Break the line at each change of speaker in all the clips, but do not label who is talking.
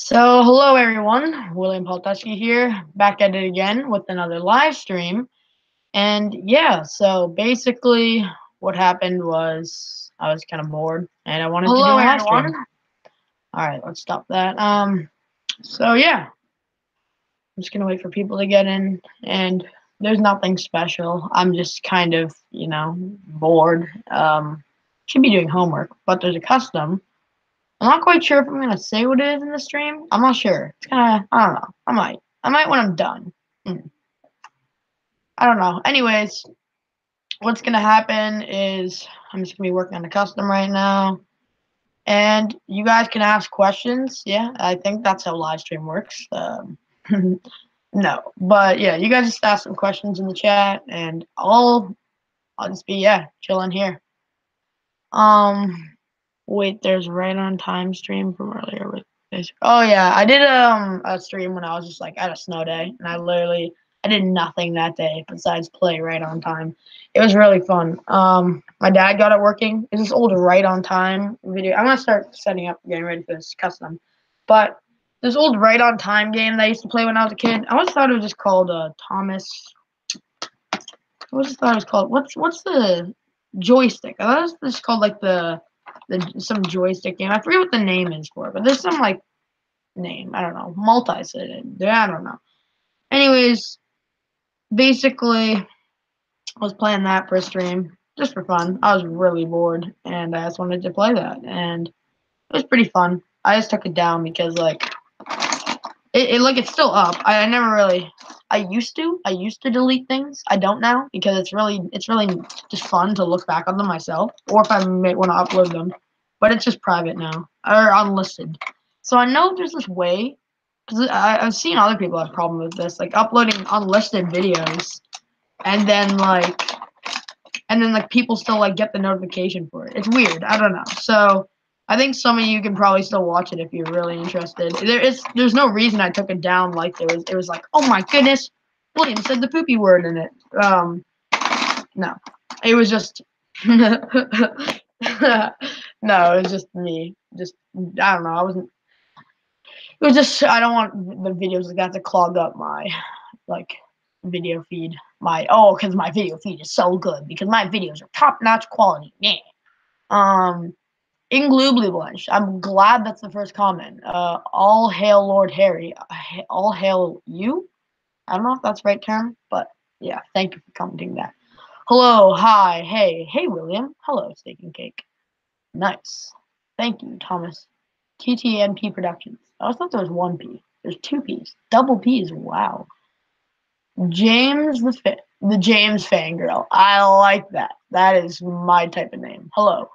So, hello everyone, William Poltuski here, back at it again with another live stream. And yeah, so basically what happened was I was kind of bored and I wanted to do a
Hello,
live stream.
everyone.
Alright, let's stop that. So yeah, I'm just gonna wait for people to get in, and there's nothing special. I'm just kind of, bored. Should be doing homework, but there's a custom. I'm not quite sure if I'm gonna say what it is in the stream. I'm not sure. It's kind of, I don't know. I might. I might when I'm done. I don't know. Anyways, what's gonna happen is I'm just gonna be working on the custom right now, and you guys can ask questions. Yeah, I think that's how live stream works. No, but yeah, you guys just ask some questions in the chat, and I'll just be chilling here. Wait, there's right on time stream from earlier with this. Oh yeah, I did a stream when I was just like at a snow day, and I did nothing that day besides play right on time. It was really fun. My dad got it working. It's this old right on time video. I'm gonna start setting up, getting ready for this custom, but this old right on time game that I used to play when I was a kid. I always thought it was just called Thomas. I always thought it was called what's the joystick? I thought it was just called like the some joystick game. I forget what the name is for it, but there's some like name. I don't know. Multi-sided. I don't know. Anyways, basically, I was playing that for a stream just for fun. I was really bored, and I just wanted to play that, and it was pretty fun. I just took it down because it's still up. I never really. I used to delete things. I don't now because it's really just fun to look back on them myself, or if I may want to upload them. But it's just private now or unlisted. So I know there's this way because I've seen other people have problem with this, like uploading unlisted videos, and then like people still like get the notification for it. It's weird. I don't know. So I think some of you can probably still watch it if you're really interested. There's no reason I took it down. Like it was like, oh my goodness, William said the poopy word in it. No, it was just no, it was just me. Just I don't know. I wasn't. It was just I don't want the videos that got to clog up my like video feed. Because my video feed is so good because my videos are top notch quality. Yeah. Um, Inglubly Blanche. I'm glad that's the first comment. All hail Lord Harry. All hail you. I don't know if that's the right term, but yeah. Thank you for commenting that. Hello, hi, hey, William. Hello, Steak and Cake. Nice. Thank you, Thomas. TTNP Productions. I always thought there was one P. There's two P's. Double P's. Wow. James the James Fangirl. I like that. That is my type of name. Hello.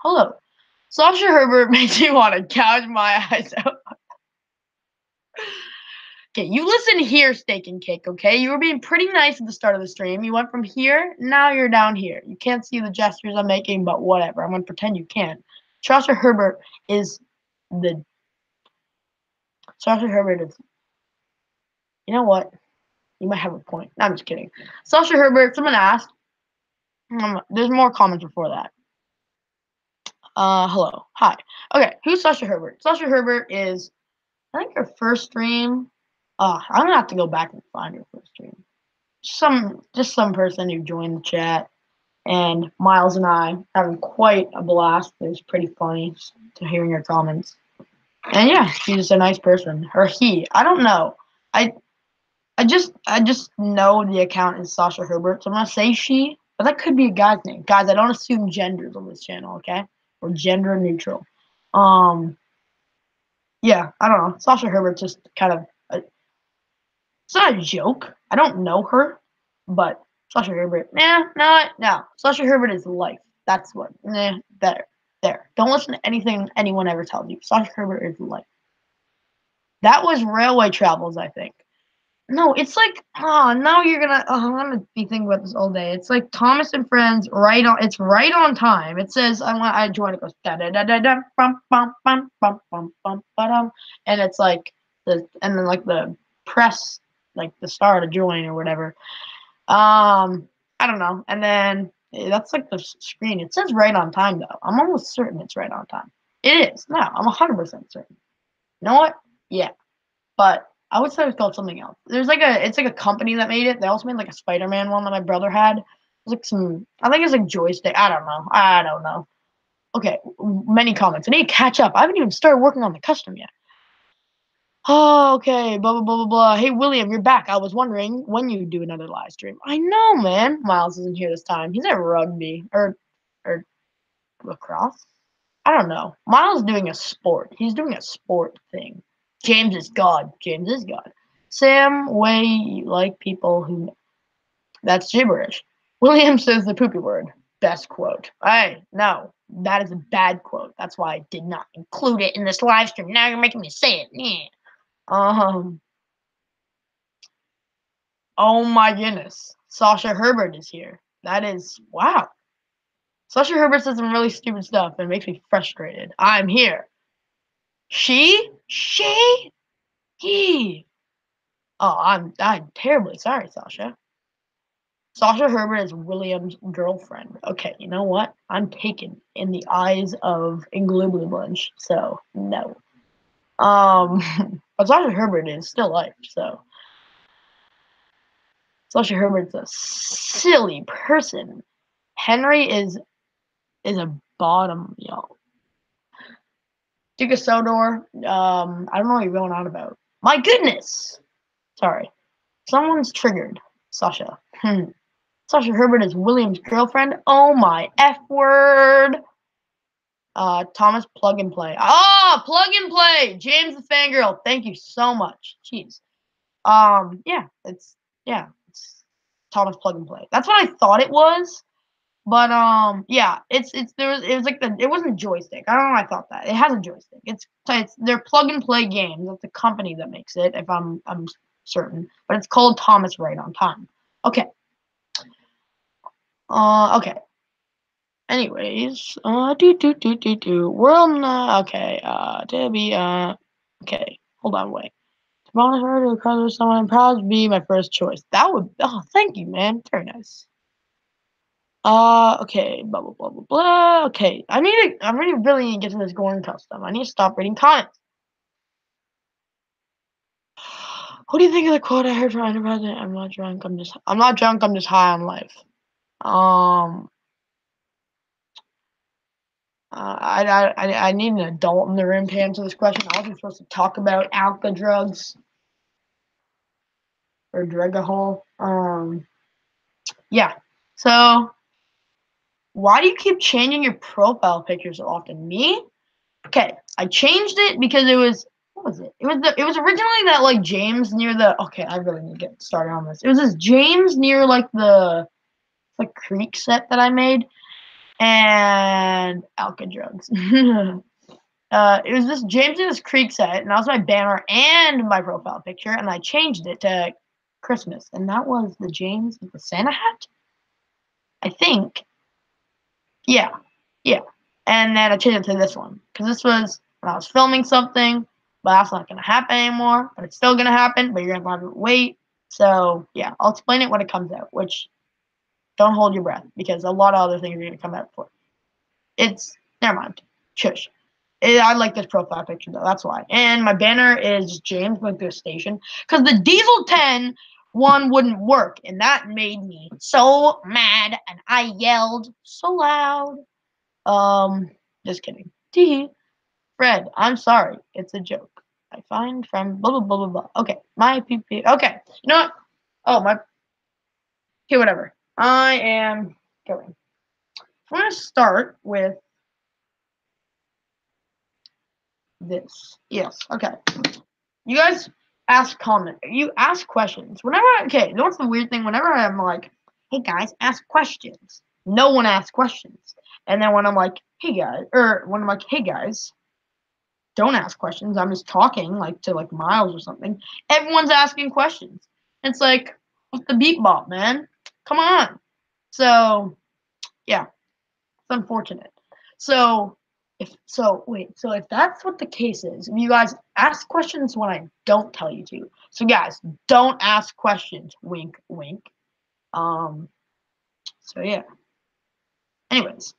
Sasha Herbert makes me want to gouge my eyes out. Okay, you listen here, Steak and Cake, okay? You were being pretty nice at the start of the stream. You went from here, now you're down here. You can't see the gestures I'm making, but whatever. I'm going to pretend you can. Sasha Herbert is the... Sasha Herbert is... You know what? You might have a point. No, I'm just kidding. Sasha Herbert, someone asked. There's more comments before that. Hello. Hi. Okay, who's Sasha Herbert? Sasha Herbert is, I think, her first stream. I'm gonna have to go back and find her first stream. Some person who joined the chat, and Miles and I having quite a blast. It was pretty funny to hearing her comments. And yeah, she's just a nice person. Or he. I don't know. I I just know the account is Sasha Herbert, so I'm gonna say she, but that could be a guy's name. Guys, I don't assume genders on this channel, okay? We're gender neutral. Um, yeah, I don't know. Sasha Herbert's just kind of it's not a joke. I don't know her, but Sasha Herbert, no. Sasha Herbert is life. That's what. There. Don't listen to anything anyone ever tells you. Sasha Herbert is life. That was Railway Travels, I think. No, it's like now you're gonna I'm gonna be thinking about this all day. It's like Thomas and Friends it's right on time. It says I join it goes da da da da da bum bum bum bum bum bum bum, and it's like and then like the press like the star to join or whatever. I don't know. And then that's like the screen. It says right on time though. I'm almost certain it's right on time. It is. No, I'm 100% certain. You know what? Yeah. but I would say it's called something else. There's like it's like a company that made it. They also made like a Spider-Man one that my brother had. It's like I think it's like joystick. I don't know. Okay, many comments. I need to catch up. I haven't even started working on the custom yet. Oh, okay, blah, blah, blah, blah, blah. Hey, William, you're back. I was wondering when you do another live stream. I know, man. Miles isn't here this time. He's at rugby or lacrosse. I don't know. Miles is doing a sport. He's doing a sport thing. James is God. James is God. Sam, way you like people who... That's gibberish. William says the poopy word. Best quote. Hey, no. That is a bad quote. That's why I did not include it in this live stream. Now you're making me say it. Yeah. Oh my goodness. Sasha Herbert is here. That is... Wow. Sasha Herbert says some really stupid stuff and it makes me frustrated. I'm here. She? He. Oh, I'm terribly sorry, Sasha. Sasha Herbert is William's girlfriend. Okay, you know what? I'm taken in the eyes of Ingloobly Bunch, so no. But Sasha Herbert is still life, so Sasha Herbert's a silly person. Henry is a bottom, y'all. Duke of Sodor, I don't know what you're going on about. My goodness! Sorry. Someone's triggered. Sasha. Sasha Herbert is William's girlfriend. Oh my F word. Thomas, plug and play. Ah, plug and play. James the fangirl. Thank you so much. Jeez. Yeah, it's Thomas plug and play. That's what I thought it was. But yeah, it was like it wasn't joystick. I don't know why I thought that. It has a joystick. It's they're plug and play games. It's the company that makes it, if I'm certain. But it's called Thomas Right on Time. Okay. Okay. Anyways, world, okay, Debbie, okay, hold on, wait. To monitor to cover someone proud to be my first choice. That would, oh, thank you, man. Very nice. Okay, blah, blah, blah, blah, blah. Okay, I really need to get to this Gorn custom. I need to stop reading comments. What do you think of the quote I heard from Enterprise? I'm not drunk, I'm just high on life. I need an adult in the room to answer this question. I wasn't supposed to talk about alka drugs or drugahol. Yeah. So, why do you keep changing your profile picture so often? Me? Okay, I changed it because it was... What was it? It was originally that like James near the... Okay, I really need to get started on this. It was this James near like the creek set that I made, and alka drugs. It was this James in this creek set, and that was my banner and my profile picture, and I changed it to Christmas, and that was the James with the Santa hat, I think. Yeah. And then I changed it to this one, because this was when I was filming something, but that's not going to happen anymore, but it's still going to happen, but you're going to have to wait. So, yeah, I'll explain it when it comes out, which, don't hold your breath, because a lot of other things are going to come out before. Never mind. Shush. I like this profile picture, though. That's why. And my banner is James going through a station. Because the Diesel 10 one wouldn't work. And that made me so mad. And I yelled so loud. Just kidding. Tee. Fred, I'm sorry. It's a joke. I find from blah, blah, blah, blah, blah. Okay. My PP. Okay. You know what? Oh, my... Okay, whatever. I am going. I'm going to start with this. Yes. Okay. You guys you ask questions. Okay, you know what's the weird thing? Whenever I'm like, hey guys, ask questions, no one asks questions. And then when I'm like, hey guys, don't ask questions, I'm just talking like to like Miles or something, everyone's asking questions. It's like, what's the beat bop, man? Come on. So yeah, it's unfortunate. So if that's what the case is, if you guys ask questions when I don't tell you to. So guys, don't ask questions. Wink, wink. So yeah. Anyways,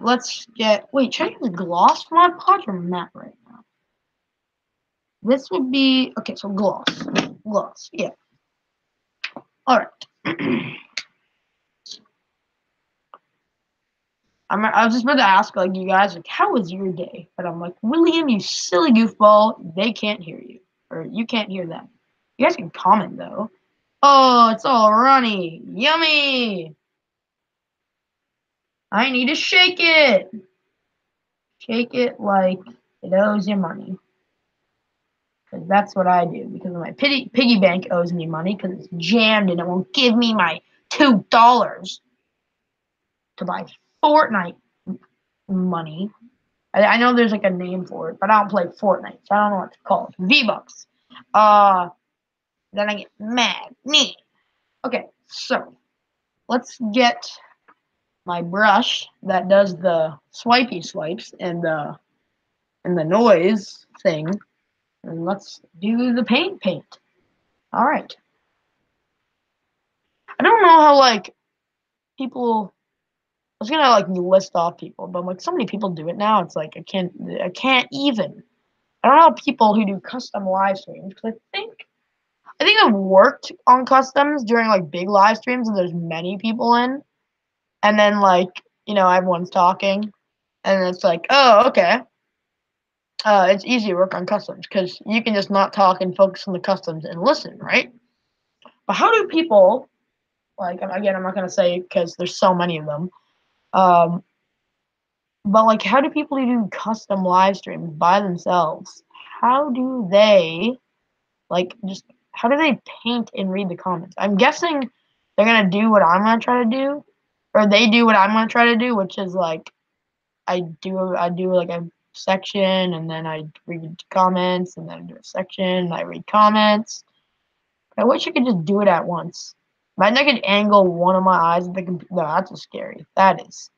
let's get... Wait, check the gloss mod pod or map right now. this would be okay. So gloss, yeah. All right. I was just about to ask, like, you guys, like, how was your day? But I'm like, William, you silly goofball, they can't hear you, or you can't hear them. You guys can comment though. Oh, it's all runny, yummy. I need to shake it. Shake it like it owes you money. Because that's what I do. Because my piggy bank owes me money because it's jammed and it won't give me my $2 to buy Fortnite money. I know there's like a name for it, but I don't play Fortnite, so I don't know what to call it. V-Bucks. Then I get mad. Me. Okay, so let's get my brush that does the swipey swipes and the noise thing, and let's do the paint. All right. I don't know how like people. I was gonna like list off people, but like so many people do it now. It's like I can't even. I don't know people who do custom live streams because I think I've worked on customs during like big live streams and there's many people in, and then like everyone's talking, and it's like, oh, okay. It's easy to work on customs because you can just not talk and focus on the customs and listen, right? But how do people like again? I'm not gonna say because there's so many of them. But like, how do people who do custom live streams by themselves? How do they like just? How do they paint and read the comments? I'm guessing they're gonna do what I'm gonna try to do, or they do what I'm gonna try to do, which is like I do like a section and then I read comments and then I do a section and I read comments. I wish I could just do it at once. Imagine I could angle one of my eyes at the computer. No, that's just scary. That's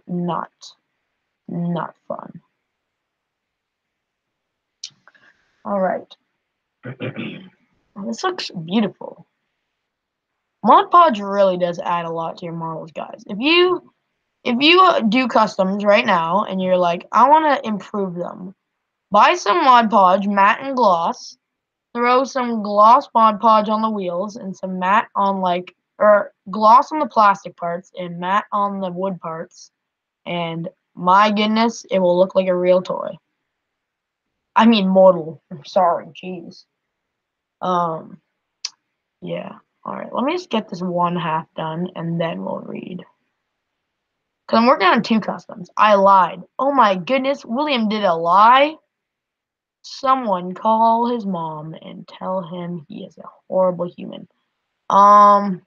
not fun. All right. This looks beautiful. Mod Podge really does add a lot to your models, guys. If you do customs right now and you're like, I want to improve them, buy some Mod Podge, matte and gloss. Throw some gloss Mod Podge on the wheels and some matte on or gloss on the plastic parts and matte on the wood parts. And my goodness, it will look like a real toy. I mean, model. I'm sorry, jeez. Yeah. All right, let me just get this one half done and then we'll read. Because I'm working on 2 customs. I lied. Oh my goodness, William did a lie. Someone call his mom and tell him he is a horrible human. No,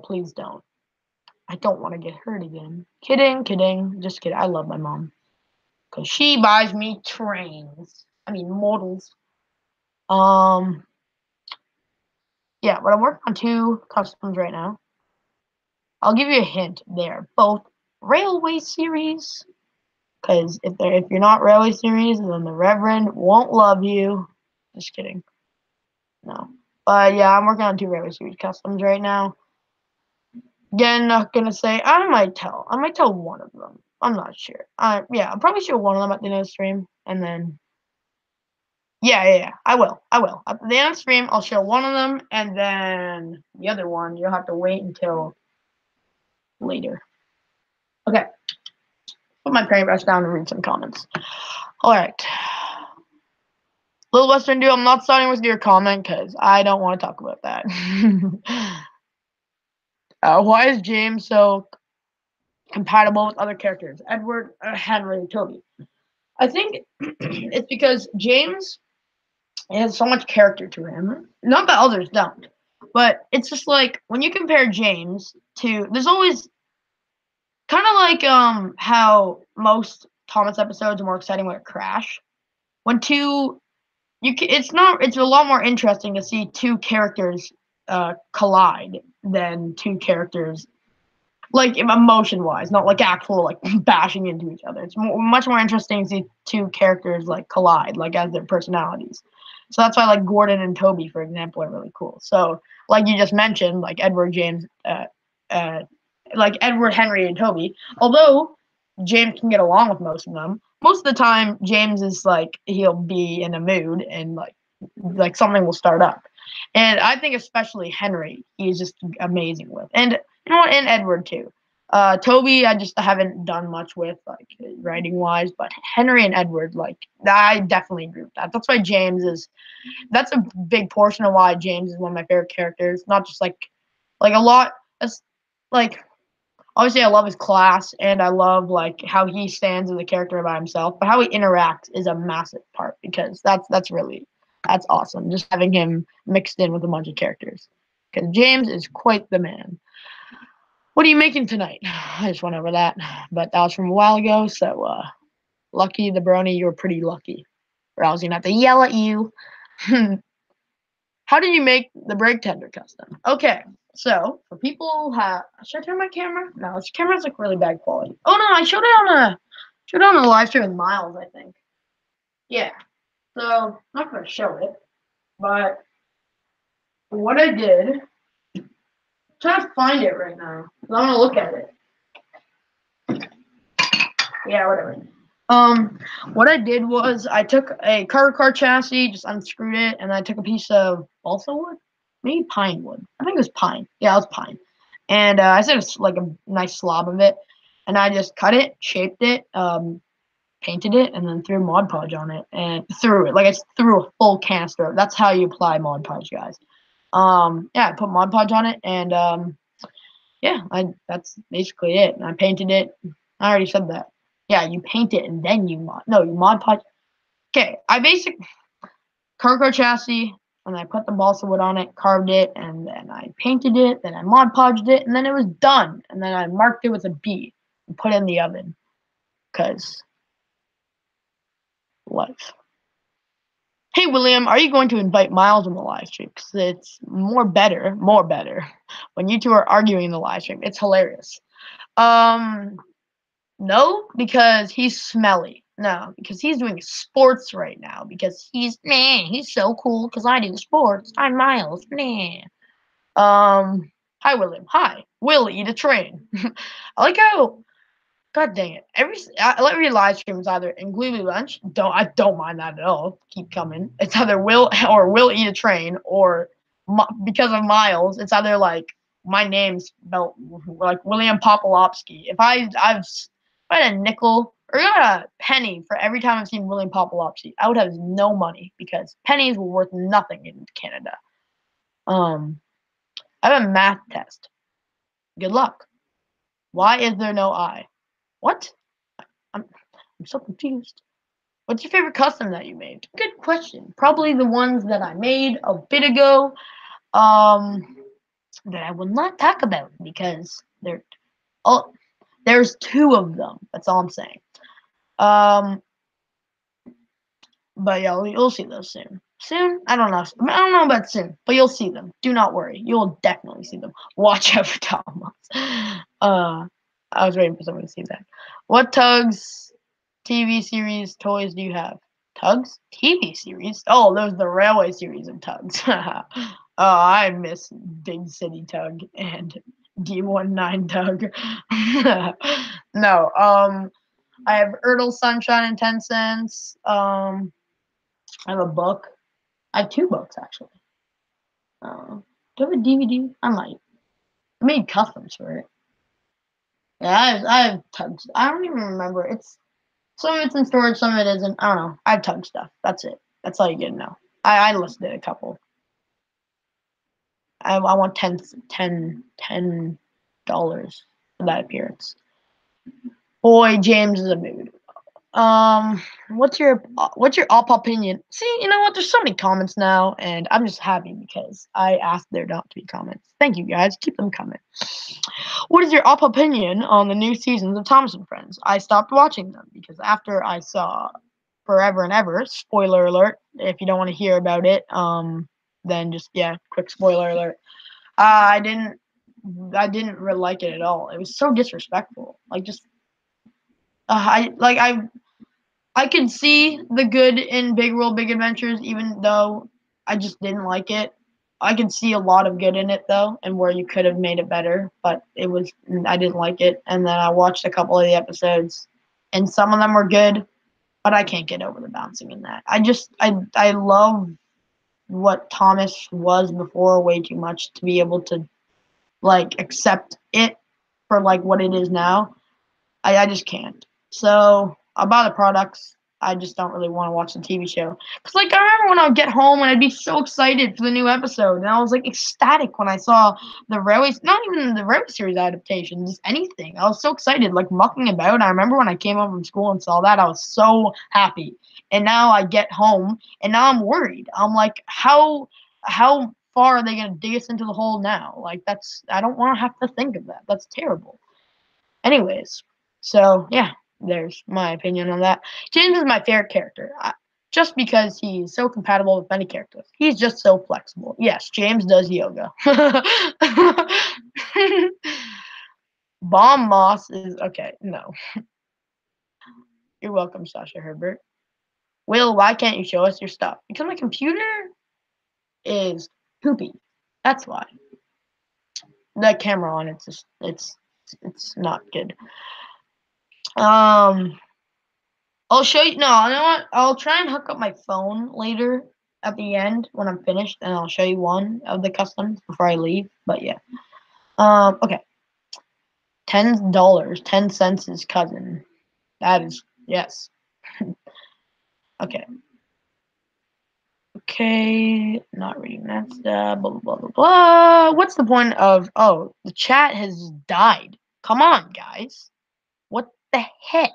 please don't. I don't want to get hurt again. Kidding. Just kidding. I love my mom. Because she buys me trains. I mean, models. Yeah, but I'm working on 2 customs right now. I'll give you a hint. They're both Railway series. Because if you're not Railway series, then the Reverend won't love you. Just kidding. No. But yeah, I'm working on 2 Railway series customs right now. Again, not gonna say. I might tell one of them. I'm not sure. Yeah, I'll probably show one of them at the end of the stream, and then yeah. I will. At the end of the stream, I'll show one of them, and then the other one you'll have to wait until later. Okay. Put my paintbrush down and read some comments. All right. Little Western Dude, I'm not starting with your comment because I don't want to talk about that. Why is James so compatible with other characters? Edward, Henry, Toby. I think it's because James has so much character to him. Not that others don't, but it's just like when you compare James to, there's always kind of like how most Thomas episodes are more exciting when it crash. When it's a lot more interesting to see 2 characters collide than 2 characters like emotion wise, not like actual like bashing into each other. It's much more interesting to see 2 characters like collide, like as their personalities. So that's why like Gordon and Toby, for example, are really cool. So like you just mentioned, like Edward James, like Edward, Henry, and Toby. Although James can get along with most of them. Most of the time, James is like he'll be in a mood and like something will start up. And I think especially Henry, he's just amazing with. And you know what, and Edward too. Toby, I just haven't done much with like writing wise, but Henry and Edward, like I definitely agree with that. That's why James is. That's a big portion of why James is one of my favorite characters. Not just like a lot. That's like obviously I love his class and I love like how he stands as a character by himself, but how he interacts is a massive part because that's awesome. Just having him mixed in with a bunch of characters. Because James is quite the man. What are you making tonight? I just went over that, but that was from a while ago. So lucky the brony, you were pretty lucky, or I was gonna have to yell at you. How do you make the brake tender custom? Okay, so for people should I turn my camera? No, this camera's like really bad quality. Oh no, I showed it on the live stream with Miles, I think. Yeah. So I'm not gonna show it, but what I did, I'm trying to find it right now. I want to look at it. Yeah, whatever. What I did was I took a car chassis, just unscrewed it, and I took a piece of balsa wood, maybe pine wood. I think it was pine. Yeah, it was pine. And I said it's like a nice slob of it, and I just cut it, shaped it, painted it, and then threw Mod Podge on it, and threw it like I threw a full canister. That's how you apply Mod Podge, guys. Yeah, I put Mod Podge on it, and yeah, that's basically it. And I painted it. I already said that. Yeah, you paint it and then you Mod Podge. Okay, I car chassis, and I put the balsa wood on it, carved it, and then I painted it, then I Mod Podged it, and then it was done. And then I marked it with a B and put it in the oven. Cause life. Hey William, are you going to invite Miles in the live stream? Because it's more better when you two are arguing in the live stream. It's hilarious. No, because he's smelly. No, because he's doing sports right now. Because he's so cool. Because I do sports. I'm Miles. Nah. Hi William. Hi. Will eat a train. I like how. God dang it! Every live stream is either in Gloomy Lunch. I don't mind that at all. Keep coming. It's either Will eat a train or because of Miles. It's either like my name's spelled like William Popolopsky. If I had a nickel or got a penny for every time I've seen William Popolopsky, I would have no money because pennies were worth nothing in Canada. I have a math test. Good luck. Why is there no I? What? I'm so confused. What's your favorite custom that you made? Good question. Probably the ones that I made a bit ago. That I will not talk about because there's two of them. That's all I'm saying. But yeah, you'll see those soon. Soon? I don't know. I don't know about soon, but you'll see them. Do not worry. You'll definitely see them. Watch out for Thomas. I was waiting for someone to see that. What Tugs TV series toys do you have? Tugs TV series? Oh, there's the railway series of Tugs. Oh, I miss Big City Tug and D19 Tug. No, I have Ertl Sunshine and 10 cents. I have a book. I have two books actually. Do I have a DVD? I might. I made customs for it. Yeah, I have Tugs. I don't even remember. Some of it's in storage, some of it isn't. I don't know. I have Tug stuff. That's it. That's all you get to know. I listed a couple. I want $10 for that appearance. Boy, James is a mood. What's your op opinion? See, you know what? There's so many comments now, and I'm just happy because I asked there not to be comments. Thank you guys. Keep them coming. What is your op opinion on the new seasons of Thomas and Friends? I stopped watching them because after I saw Forever and Ever, spoiler alert, if you don't want to hear about it, then just quick spoiler alert. I didn't really like it at all. It was so disrespectful. Like just I could see the good in Big World Big Adventures, even though I just didn't like it. I can see a lot of good in it though, and where you could have made it better, but I didn't like it. And then I watched a couple of the episodes, and some of them were good, but I can't get over the bouncing in that. I love what Thomas was before way too much to be able to like accept it for like what it is now. I just can't. So I'll buy the products. I just don't really want to watch the TV show. Cause like I remember when I would get home and I'd be so excited for the new episode, and I was like ecstatic when I saw the not even the Railway series adaptation, just anything. I was so excited, like mucking about. I remember when I came home from school and saw that, I was so happy. And now I get home and now I'm worried. I'm like, how far are they gonna dig us into the hole now? Like I don't want to have to think of that. That's terrible. Anyways, so yeah, there's my opinion on that. James is my favorite character, just because he's so compatible with many characters. He's just so flexible. Yes, James does yoga. Bomb Moss is okay. No, you're welcome, Sasha Herbert. Will, why can't you show us your stuff? Because my computer is poopy. That's why. The camera on it's just it's not good. I'll show you. No, you know what? I'll try and hook up my phone later at the end when I'm finished, and I'll show you one of the customs before I leave. But yeah. Okay. $10. 10 cents is cousin. That is yes. Okay. Okay. Not reading that stuff. Blah blah blah blah blah. What's the point of? Oh, the chat has died. Come on, guys. What the heck?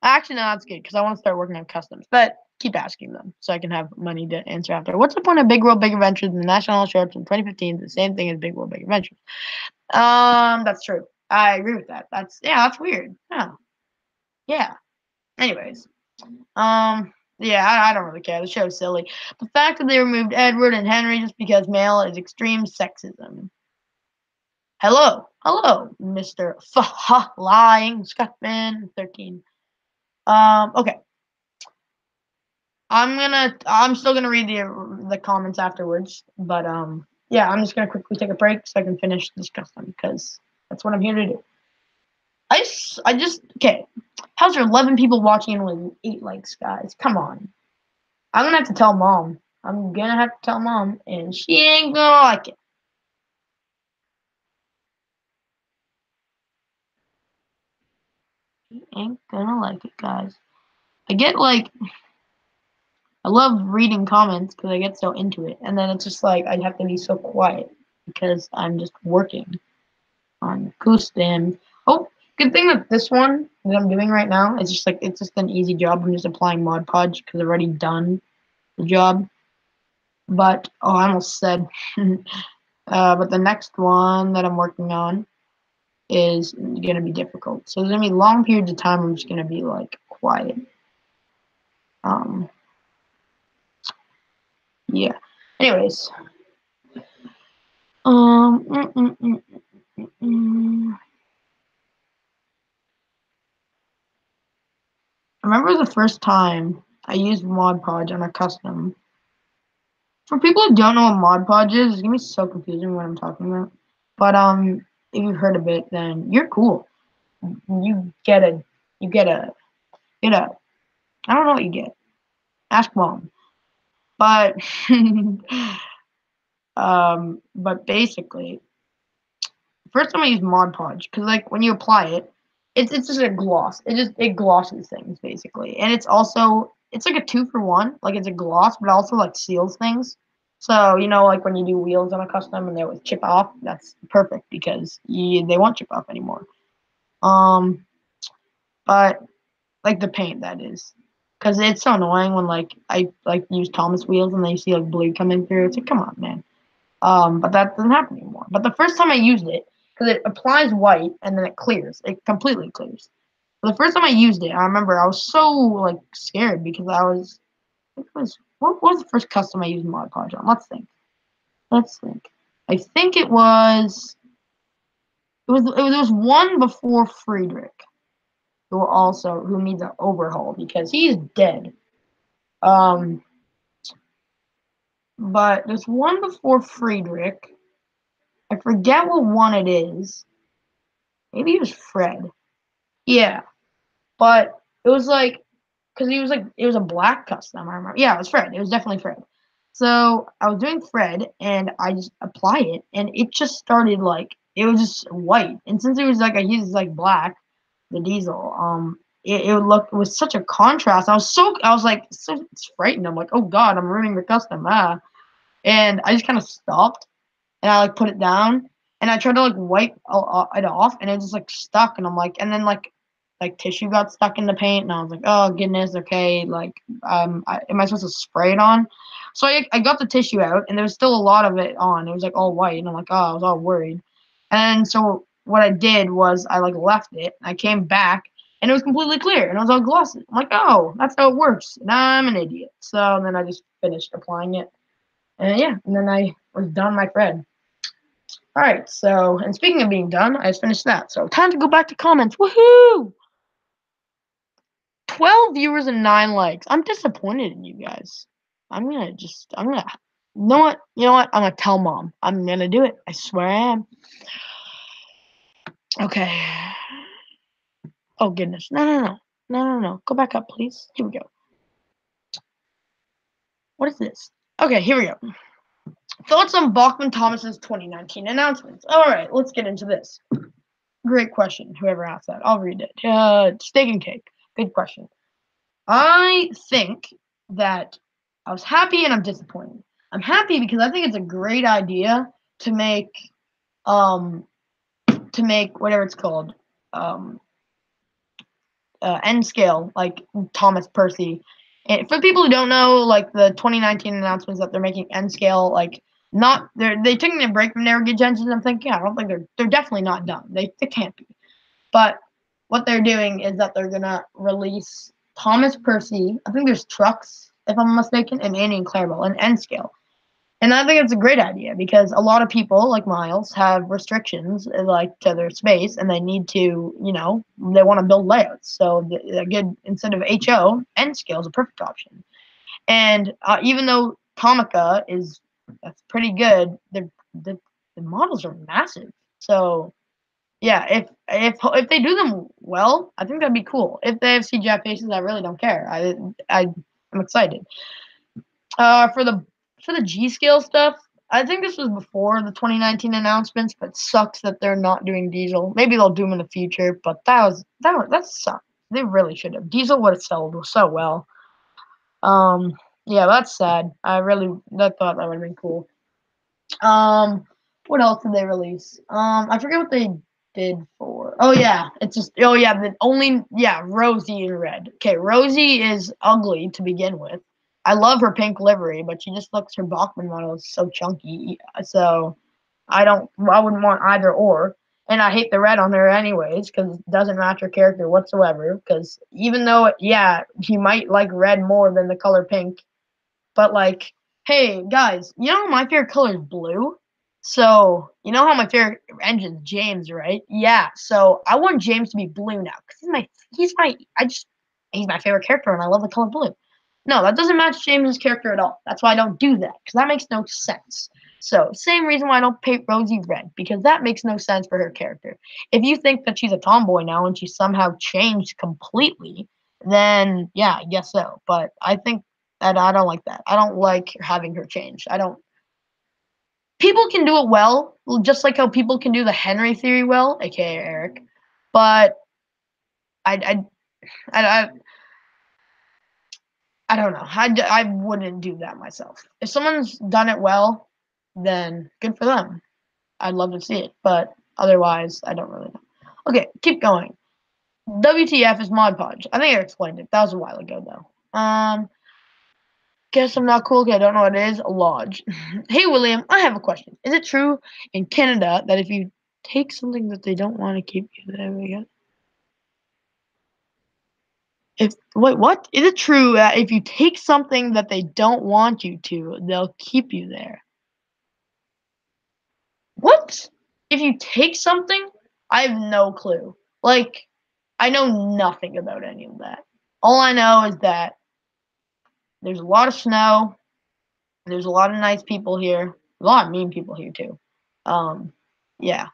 Actually, no, that's good because I want to start working on customs. But keep asking them so I can have money to answer after. What's the point of Big World Big Adventures in the National Shorts in 2015? The same thing as Big World Big Adventures. That's true. I agree with that. That's weird. Yeah. Yeah. Anyways, yeah, I don't really care. The show's silly. The fact that they removed Edward and Henry just because male is extreme sexism. Hello, Mr. Lying Scotsman 13. Okay. I'm still gonna read the comments afterwards, but yeah, I'm just gonna quickly take a break so I can finish this custom because that's what I'm here to do. I just okay. How's there 11 people watching and only 8 likes, guys? Come on. I'm gonna have to tell mom. I'm gonna have to tell mom, and she ain't gonna like it. She ain't gonna like it, guys. I get like I love reading comments because I get so into it, and then it's just like I have to be so quiet because I'm just working on custom. Oh, good thing that this one that I'm doing right now is just like it's just an easy job. I'm just applying Mod Podge because I've already done the job. But oh, I almost said. But the next one that I'm working on is gonna be difficult. So there's gonna be long periods of time I'm just gonna be like quiet. Yeah. Anyways. I remember the first time I used Mod Podge on a custom. For people who don't know what Mod Podge is, it's gonna be so confusing what I'm talking about. But if you've heard of it, then you're cool. You get a I don't know what you get. Ask mom. But but basically, first time I used Mod Podge, because like when you apply it, it's just a gloss. It glosses things basically, and it's like a 2-for-1. Like it's a gloss, but also like seals things. So you know, like when you do wheels on a custom and they always chip off, that's perfect because they won't chip off anymore. But like the paint that is, because it's so annoying when like I like use Thomas wheels and then you see like blue coming through. It's like come on, man. But that doesn't happen anymore. But the first time I used it, because it applies white and then it clears, it completely clears. But the first time I used it, I remember I was so like scared because what was the first custom I used Mod Podge on? Let's think. I think it was one before Friedrich, who needs an overhaul because he's dead. Um, but there's one before Friedrich. I forget what one it is. Maybe it was Fred. Yeah, but it was like, because he was like, it was a black custom. I remember. Yeah, it was Fred. It was definitely Fred. So I was doing Fred, and I just apply it, and it just started like it was just white. And since it was like he's like black, the diesel, it was such a contrast. I was like so frightened. I'm like, oh god, I'm ruining the custom. And I just kind of stopped and I like put it down and I tried to like wipe it off and it just like stuck and I'm like and then like tissue got stuck in the paint and I was like, oh goodness, okay, like am I supposed to spray it on? So I got the tissue out and there was still a lot of it on. It was like all white and I'm like, oh, I was all worried. And so what I did was I like left it. I came back and it was completely clear and it was all glossy. I'm like, oh, that's how it works. And I'm an idiot. So then I just finished applying it. And yeah, and then I was done my thread. All right, so, and speaking of being done, I just finished that. So, time to go back to comments. Woohoo! 12 viewers and 9 likes. I'm disappointed in you guys. I'm gonna, you know what? I'm gonna tell mom. I'm gonna do it. I swear I am. Okay. Oh, goodness. No. Go back up, please. Here we go. What is this? Okay, here we go. Thoughts on Bachman Thomas's 2019 announcements. All right, let's get into this. Great question. Whoever asked that, I'll read it. Steak and cake. Good question. I think that I was happy and I'm disappointed. I'm happy because I think it's a great idea to make um whatever it's called um N scale like Thomas Percy. And for people who don't know, like the 2019 announcements that they're making N scale, like not they taking a break from narrow gauge engines. I'm thinking, yeah, I don't think they're definitely not done. They can't be. But what they're doing is that they're gonna release Thomas Percy. I think there's trucks, if I'm mistaken, and Annie and Clarabelle, and N scale. And I think it's a great idea because a lot of people, like Miles, have restrictions like to their space, and they need to, they want to build layouts. So a good instead of HO, N scale is a perfect option. And even though Comica that's pretty good, the models are massive. So yeah, if they do them well, I think that'd be cool. If they have CGI faces, I really don't care. I'm excited. For the G scale stuff, I think this was before the 2019 announcements, but it sucks that they're not doing Diesel. Maybe they'll do them in the future, but that sucked. They really should have. Diesel would have sold so well. Yeah, that's sad. I thought that would have been cool. What else did they release? I forget what they did for. Oh yeah, Rosie in red. Okay, Rosie is ugly to begin with. I love her pink livery, but her Bachman model is so chunky. So I wouldn't want either or. And I hate the red on her anyways because it doesn't match her character whatsoever. Because even though, yeah, he might like red more than the color pink, but like, hey guys, my favorite color is blue. So you know how my favorite engine's James, right? Yeah. So I want James to be blue now because he's my favorite character and I love the color blue. No, that doesn't match James's character at all. That's why I don't do that because that makes no sense. So same reason why I don't paint Rosie red because that makes no sense for her character. If you think that she's a tomboy now and she somehow changed completely, then yeah, I guess so. But I think and I don't like that. I don't like having her change. I don't. People can do it well, just like how people can do the Henry theory well, aka Eric. But I, I, I, I don't know. I wouldn't do that myself. If someone's done it well, then good for them. I'd love to see it, but otherwise, I don't really know. Okay, keep going. WTF is Mod Podge. I think I explained it. That was a while ago, though. Guess I'm not cool. Okay, I don't know what it is. A lodge. Hey, William, I have a question. Is it true in Canada that if you take something that they don't want to keep you there, we go? Wait, what? Is it true that if you take something that they don't want you to, they'll keep you there? What? If you take something? I have no clue. Like, I know nothing about any of that. All I know is that there's a lot of snow There's a lot of nice people here. A lot of mean people here too. Yeah,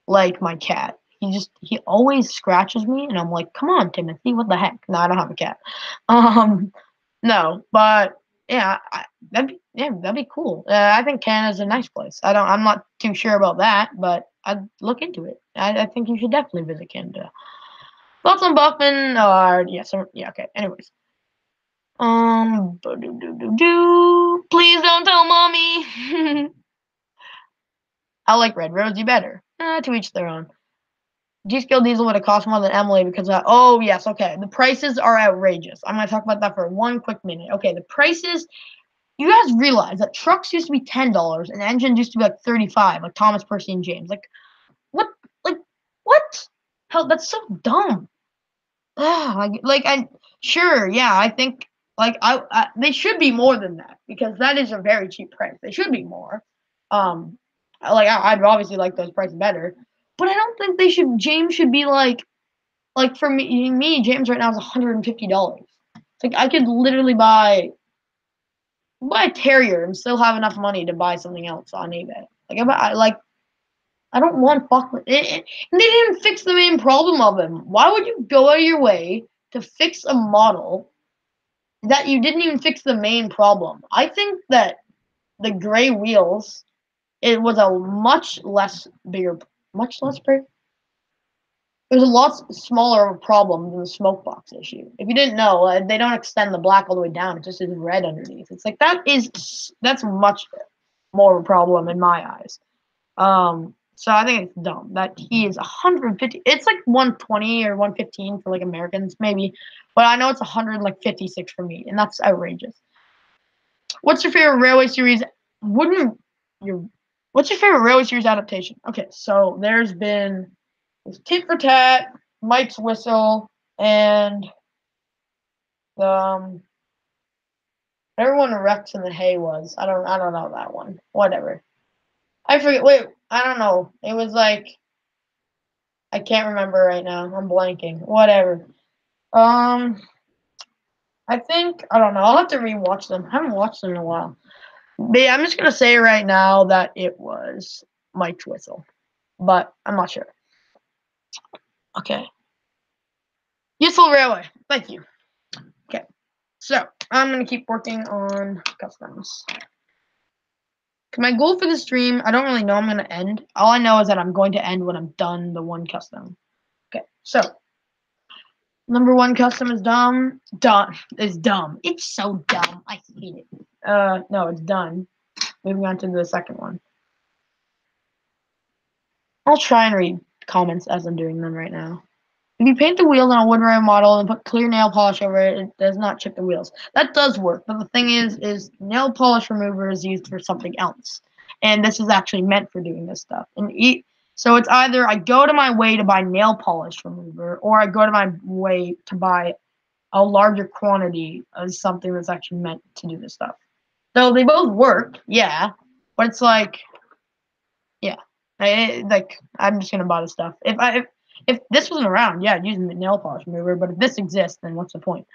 like my cat. He always scratches me, and I'm like, come on, Timothy, what the heck? No, I don't have a cat. Um, no, but yeah, that'd be cool. I think Canada's a nice place. I'm not too sure about that, but I'd look into it. I think you should definitely visit Canada. Thoughts on Buckman are yeah, okay. Anyways. Please don't tell mommy. I like Red Rosie better. To each their own. G-Skill Diesel would have cost more than Emily because oh yes, okay. The prices are outrageous. I'm gonna talk about that for one quick minute. Okay, the prices. You guys realize that trucks used to be $10 and engines used to be like 35, like Thomas, Percy, and James. What? Like what? Hell, that's so dumb. I sure, yeah, I think they should be more than that because that is a very cheap price. They should be more. I'd obviously like those prices better, but I don't think they should. James should be like for me James right now is $150. It's like I could literally buy a Terrier and still have enough money to buy something else on eBay. I don't want Buckman. And they didn't fix the main problem of him. Why would you go out of your way to fix a model that you didn't even fix the main problem? I think that the gray wheels, it was a much less big. It was a lot smaller problem than the smoke box issue. If you didn't know, they don't extend the black all the way down. It just is red underneath. It's like that's much more of a problem in my eyes. So I think it's dumb that he is 150. It's like 120 or 115 for like Americans maybe, but I know it's 156 for me, and that's outrageous. What's your favorite railway series? Wouldn't your What's your favorite railway series adaptation? Okay, so there's been Tit for Tat, Mike's Whistle, and the everyone Rex and the Hay was. I don't know that one. Whatever. I forget. Wait, I don't know. It was like I can't remember right now. I'm blanking. Whatever. Um, I don't know. I'll have to rewatch them. I haven't watched them in a while. But yeah, I'm just gonna say right now that it was Mike's Whistle, but I'm not sure. Okay. Useful Railway. Thank you. Okay. So I'm gonna keep working on customs. My goal for the stream, I don't really know I'm gonna end. All I know is that I'm going to end when I'm done the one custom. Okay, so number one custom is dumb. It's dumb. It's so dumb. I hate it. No, it's done. Moving on to the second one. I'll try and read comments as I'm doing them right now. If you paint the wheels on a wood rail model and put clear nail polish over it, it does not chip the wheels. That does work, but the thing is nail polish remover is used for something else, and this is actually meant for doing this stuff. So it's either I go to my way to buy nail polish remover, or I go to my way to buy a larger quantity of something that's actually meant to do this stuff. So they both work, yeah, but it's like, yeah, I'm just gonna buy the stuff. If this wasn't around, yeah, I'd use the nail polish remover. But if this exists, then what's the point?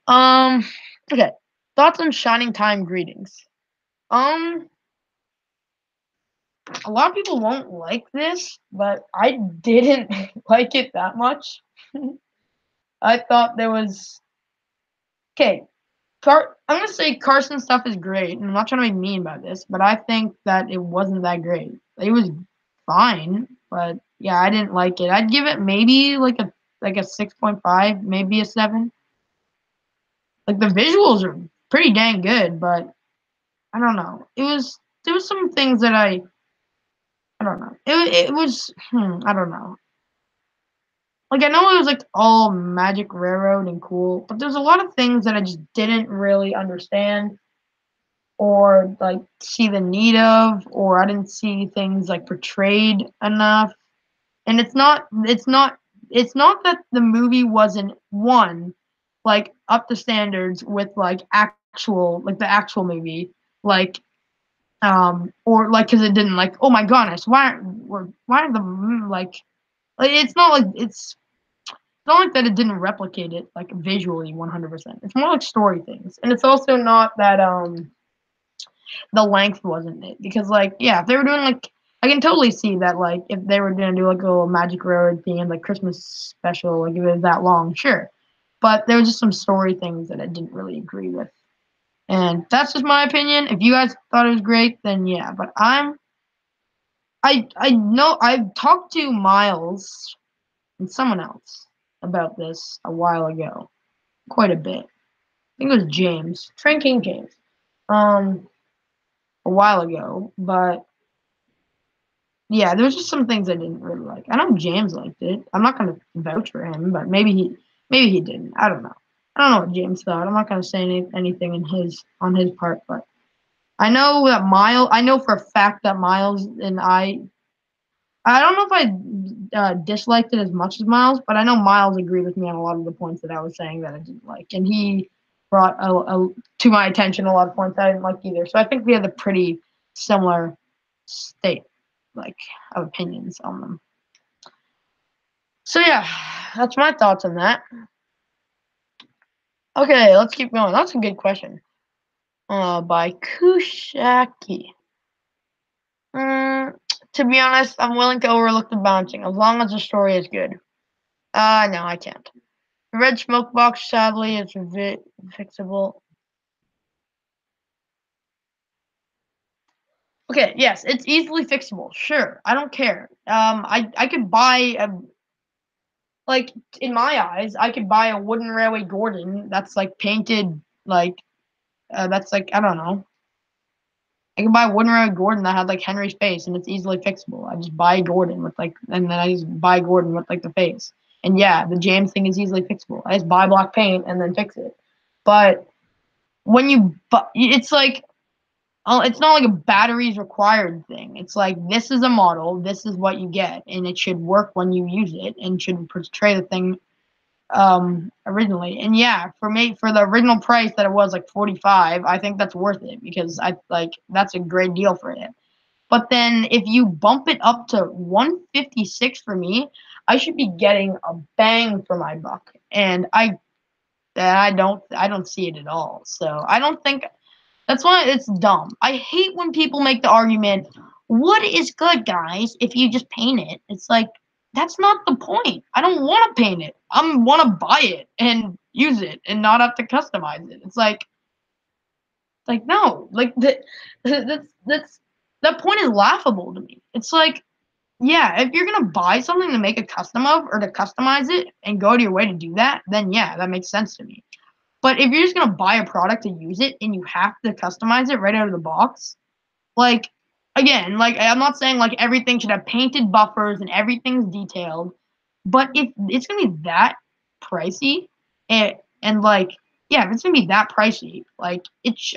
Okay. Thoughts on Shining Time greetings? A lot of people won't like this, but I didn't like it that much. I thought there was okay. I'm gonna say Carson stuff is great, and I'm not trying to be mean about this, but I think that it wasn't that great. It was fine, but yeah, I didn't like it. I'd give it maybe like a 6.5, maybe a 7. Like the visuals are pretty dang good, but I don't know. There was some things that I don't know. It was I don't know. Like I know it was like all Magic Railroad and cool, but there's a lot of things that I just didn't really understand or like see the need of, or I didn't see things like portrayed enough. And it's not that the movie wasn't one like up to standards with like the actual movie, like or like because it didn't like, oh my goodness, why are the like it's not like that it didn't replicate it like visually 100%. It's more like story things, and it's also not that the length wasn't it. Because, like, yeah, if they were doing, like, I can totally see that, like, if they were gonna do, like, a little Magic Road theme, like, Christmas special, like, if it was that long, sure. But there was just some story things that I didn't really agree with. And that's just my opinion. If you guys thought it was great, then yeah. But I know I've talked to Miles and someone else about this a while ago, quite a bit. I think it was James, Train King James, a while ago. But yeah, there was just some things I didn't really like. I know James liked it. I'm not gonna vouch for him, but maybe he didn't. I don't know. I don't know what James thought. I'm not gonna say anything on his part, but I know that I know for a fact that Miles and I don't know if I disliked it as much as Miles, but I know Miles agreed with me on a lot of the points that I was saying that I didn't like, and he brought to my attention a lot of points that I didn't like either. So I think we have a pretty similar state, like, of opinions on them. So yeah, that's my thoughts on that. Okay, let's keep going. That's a good question. By Kushaki. To be honest, I'm willing to overlook the bouncing as long as the story is good. No, I can't. The red smoke box, sadly, is fixable. Okay, yes, it's easily fixable. Sure, I don't care. I could buy like, in my eyes, I could buy a wooden railway Gordon that's like painted like that's like, I don't know. I could buy a wooden railway Gordon that had like Henry's face and it's easily fixable. I just buy Gordon with like, and then I just buy Gordon with like the face. And yeah, the James thing is easily fixable. I just buy black paint and then fix it. But when it's like, it's not like a batteries required thing. It's like, this is a model, this is what you get, and it should work when you use it and should portray the thing originally. And yeah, for me, for the original price that it was like 45, I think that's worth it because that's a great deal for it. But then if you bump it up to 156 for me, I should be getting a bang for my buck. And I don't see it at all. So I don't think that's why it's dumb. I hate when people make the argument, wood is good, guys, if you just paint it. It's like, that's not the point. I don't want to paint it. I want to buy it and use it and not have to customize it. It's like no, like that's that point is laughable to me. It's like, yeah, if you're gonna buy something to make a custom of or to customize it and go to your way to do that, then yeah, that makes sense to me. But if you're just gonna buy a product to use it and you have to customize it right out of the box, like, again, like, I'm not saying like everything should have painted buffers and everything's detailed, but if it's gonna be that pricey, and like, yeah, if it's gonna be that pricey, like,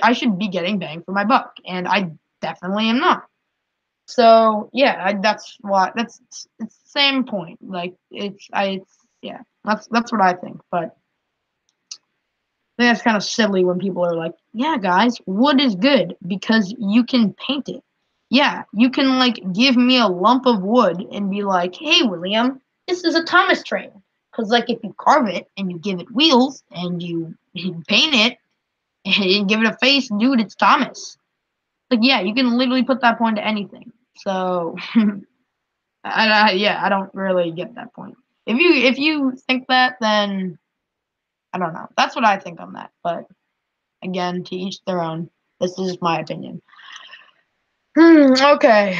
I should be getting bang for my buck, and I definitely am not. So yeah, that's why it's the same point. Like, yeah, that's what I think, but. I think that's kind of silly when people are like, yeah, guys, wood is good because you can paint it. Yeah, you can, like, give me a lump of wood and be like, hey, William, this is a Thomas train. Because, like, if you carve it and you give it wheels and you paint it and you give it a face, dude, it's Thomas. Like, yeah, you can literally put that point to anything. So, yeah, I don't really get that point. If you think that, then I don't know. That's what I think on that. But again, to each their own. This is my opinion. Okay.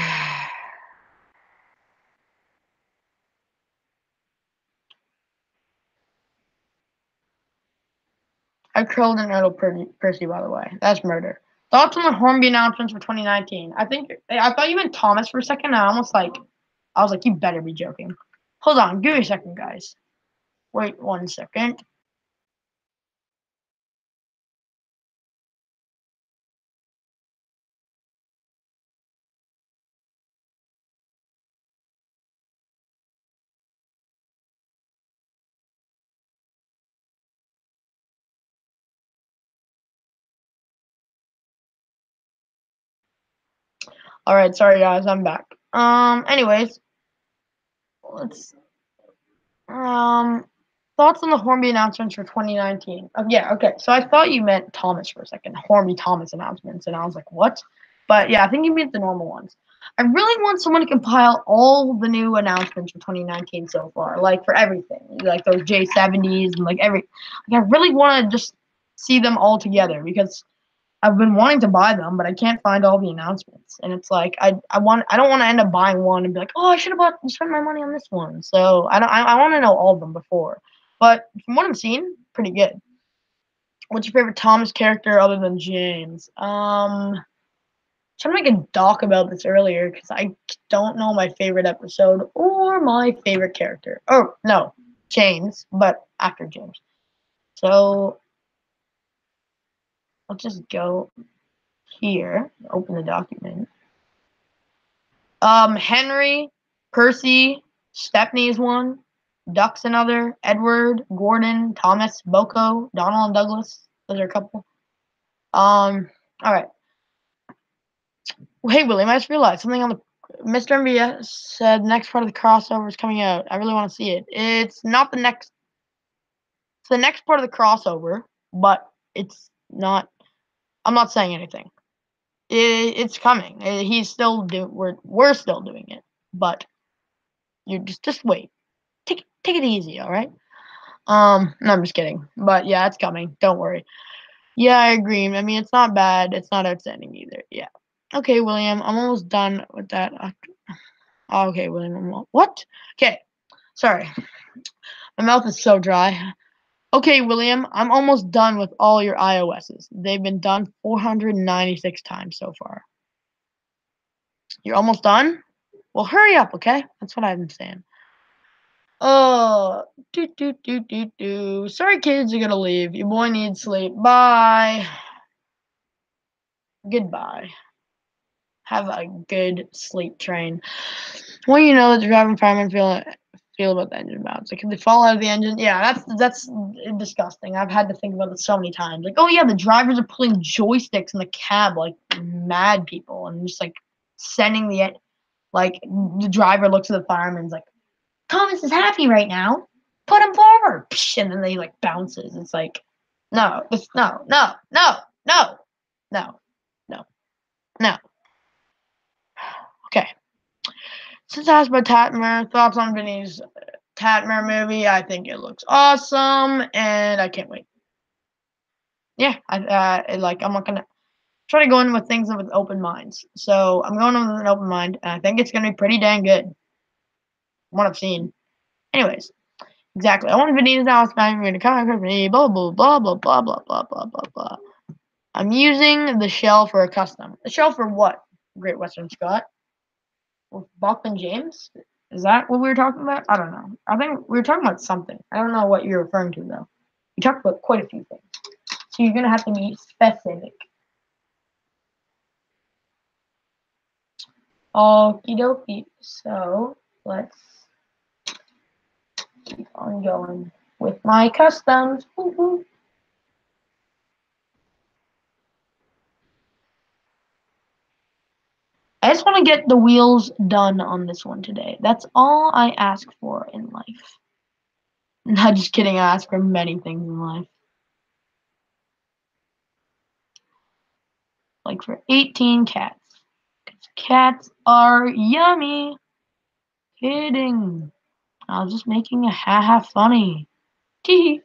I killed an Idle Percy, by the way. That's murder. Thoughts on the Hornby announcements for 2019? I thought you meant Thomas for a second. I was like, you better be joking. Hold on, give me a second, guys. Wait 1 second. All right, sorry guys, I'm back. Anyways, let's Thoughts on the Hornby announcements for 2019? Yeah, okay. So I thought you meant Thomas for a second. Hornby Thomas announcements, and I was like, what? But yeah, I think you meant the normal ones. I really want someone to compile all the new announcements for 2019 so far, like for everything, like those J70s and like I really want to just see them all together because I've been wanting to buy them, but I can't find all the announcements. And it's like I don't want to end up buying one and be like, oh, I should have spent my money on this one. So I want to know all of them before. But from what I've seen, pretty good. What's your favorite Thomas character other than James? Trying to make a doc about this earlier because I don't know my favorite episode or my favorite character. Oh no, James, but after James. So let's just go here, open the document. Henry, Percy, Stepney's one, Duck's another, Edward, Gordon, Thomas, Boko, Donald, and Douglas. Those are a couple. All right. Hey, William, I just realized something on the Mr. MBS said the next part of the crossover is coming out. I really want to see it. It's not the next. It's the next part of the crossover, but it's not. I'm not saying anything. It's coming. He's still doing. We're still doing it, but you just wait. Take it easy, all right? No, I'm just kidding. But yeah, it's coming. Don't worry. Yeah, I agree. I mean, it's not bad. It's not outstanding either. Yeah. Okay, William, I'm almost done with that. Okay, William. What? Okay. Sorry. My mouth is so dry. Okay, William, I'm almost done with all your iOSs. They've been done 496 times so far. You're almost done? Well, hurry up, okay? That's what I've been saying. Oh, do. Sorry, kids, you gotta leave. Your boy needs sleep. Bye. Goodbye. Have a good sleep train. Well, you know that the driving firemen feel about the engine mounts. Like, if they fall out of the engine, yeah, that's disgusting. I've had to think about this so many times. Like, oh yeah, the drivers are pulling joysticks in the cab like mad people, and just like sending like the driver looks at the fireman's like, Thomas is happy right now. Put him forward. And then they like bounces. It's like, no, no, no, no. Okay. Since I asked about Tatmer, thoughts on Vinny's Tatmer movie? I think it looks awesome, and I can't wait. Yeah, I'm not gonna try to go in with things with open minds. So I'm going in with an open mind, and I think it's gonna be pretty dang good. From what I've seen. Anyways, exactly. I want Vinny's now smash me to conquer me. Blah blah blah blah blah blah blah blah blah blah. I'm using the shell for a custom. The shell for what? Great Western Scott. With Buck and James? Is that what we were talking about? I don't know. I think we were talking about something. I don't know what you're referring to though. We talked about quite a few things. So you're gonna have to be specific. Okie dokie. So let's keep on going with my customs. Woo-hoo. I just want to get the wheels done on this one today. That's all I ask for in life. Not just kidding, I ask for many things in life. Like for 18 cats. Because cats are yummy. Kidding. I was just making a ha-ha funny. Tee.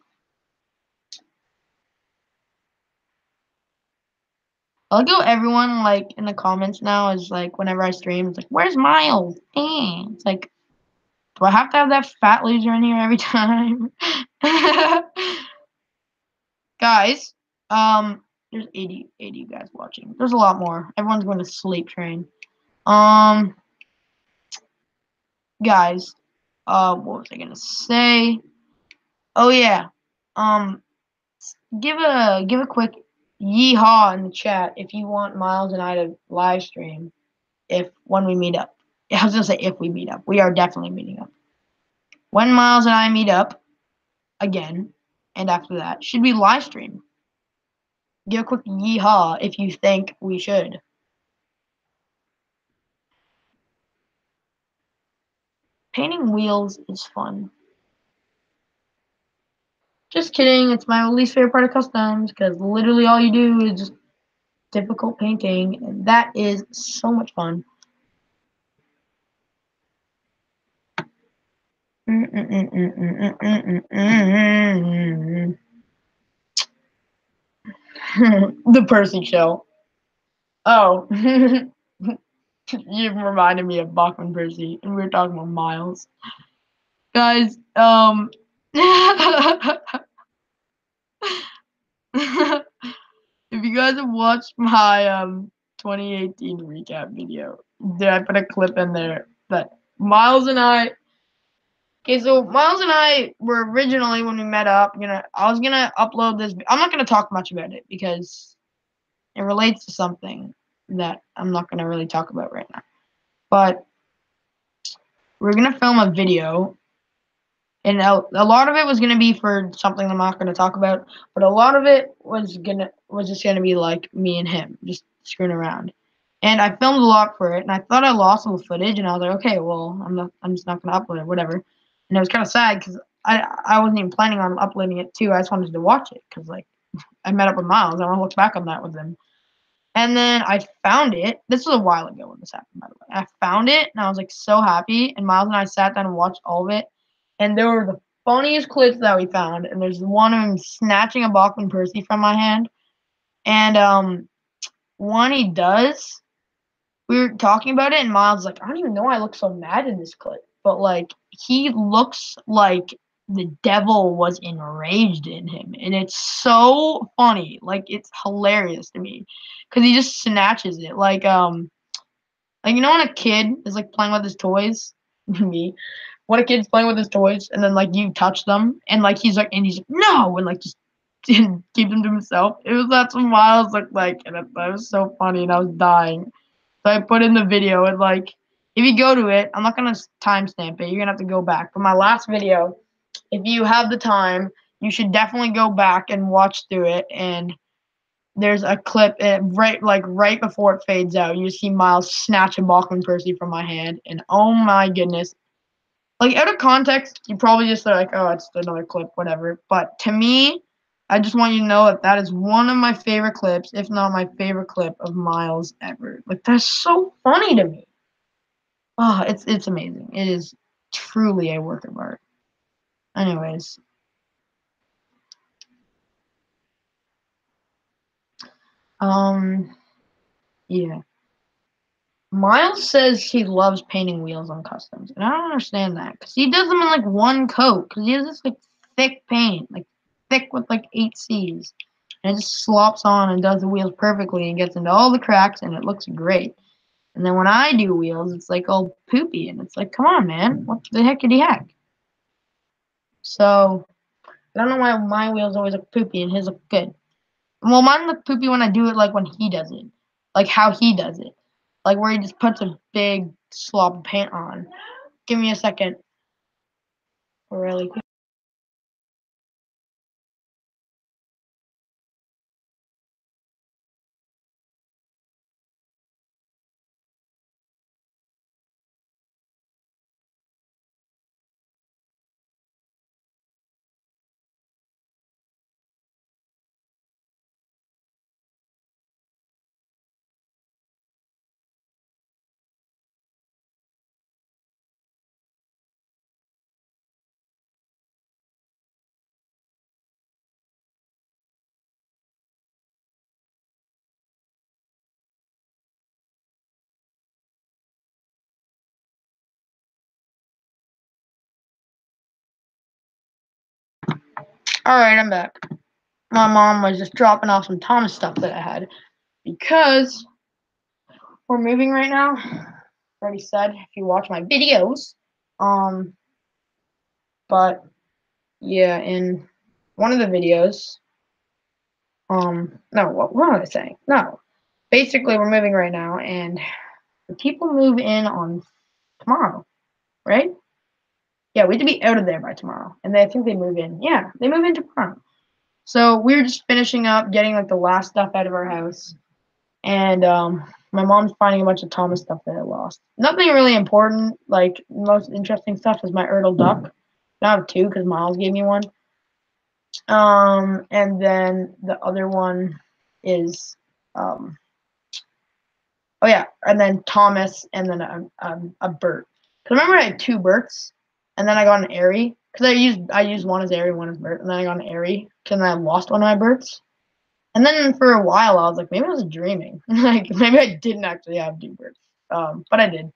I'll go everyone like in the comments now is like whenever I stream, it's like, where's Miles? It's like, do I have to have that fat loser in here every time? Guys, there's 80 guys watching. There's a lot more. Everyone's going to sleep train. Guys, what was I gonna say? Oh yeah, um, give a quick yeehaw in the chat if you want Miles and I to live stream when we meet up. I was gonna say if we meet up. We are definitely meeting up. When Miles and I meet up again, and after that, should we live stream? Give a quick yeehaw if you think we should. Painting wheels is fun. Just kidding. It's my least favorite part of customs because literally all you do is just difficult painting, and that is so much fun. The Percy show. Oh, you reminded me of Bachman Percy, and we were talking about Miles. Guys, if you guys have watched my 2018 recap video, I put a clip in there that Miles and I. Okay, so Miles and I were originally when we met up. I was gonna upload this. I'm not gonna talk much about it because it relates to something that I'm not gonna really talk about right now. But we're gonna film a video, and a lot of it was gonna be for something I'm not gonna talk about. But a lot of it was just gonna be like me and him just screwing around. And I filmed a lot for it, and I thought I lost all the footage, and I was like, okay, well, I'm just not gonna upload it, whatever. And it was kind of sad because I wasn't even planning on uploading it too. I just wanted to watch it because like I met up with Miles. I want to look back on that with him. And then I found it. This was a while ago when this happened, by the way. I found it, and I was like so happy. And Miles and I sat down and watched all of it. And there were the funniest clips that we found. And there's one of him snatching a Bachman Percy from my hand. And one he does, we were talking about it, and Miles was like, I don't even know why I look so mad in this clip. But like he looks like the devil was enraged in him, and it's so funny. Like it's hilarious to me because he just snatches it like when a kid is like playing with his toys. Me, when a kid's playing with his toys and then like you touch them and like he's like no, and like just keep them to himself. That's what Miles looked like, and that was so funny, and I was dying. So I put in the video, and like if you go to it, I'm not gonna timestamp it. You're gonna have to go back. But my last video, if you have the time, you should definitely go back and watch through it. And there's a clip right before it fades out. You see Miles snatch a Bachman Percy from my hand, and oh my goodness. Like out of context, you probably just are like, oh, it's another clip, whatever. But to me, I just want you to know that is one of my favorite clips, if not my favorite clip of Miles ever. Like that's so funny to me. Oh, it's amazing. It is truly a work of art. Anyways, yeah. Miles says he loves painting wheels on customs, and I don't understand that because he does them in like one coat because he has this like thick paint, like thick with like 8 C's, and it just slops on and does the wheels perfectly and gets into all the cracks and it looks great. And then when I do wheels, it's like all poopy, and it's like, come on, man, what the heckity heck? So I don't know why my wheels always look poopy and his look good. Well, mine look poopy when I do it like when he does it, like how he does it, like where he just puts a big slob of paint on. Give me a second, really quick. All right, I'm back. My mom was just dropping off some Thomas stuff that I had because we're moving right now. I already said if you watch my videos, um, but yeah, in one of the videos, no, what was I saying? No, basically we're moving right now, and the people move in on tomorrow, right? Yeah, we have to be out of there by tomorrow, and I think they move in. Yeah, they move in tomorrow. So we were just finishing up, getting like the last stuff out of our house, and my mom's finding a bunch of Thomas stuff that I lost. Nothing really important. Like the most interesting stuff is my Ertl duck. I have two because Miles gave me one. And then the other one is, oh yeah, and then Thomas, and then a Bert. Cause remember I had 2 Berts, and then I got an Airy. Cause I used one as Airy, one as Bert, and then I got an Airy. Cause then I lost one of my Berts. And then for a while I was like, maybe I was dreaming. Like maybe I didn't actually have 2 Berts. But I did. And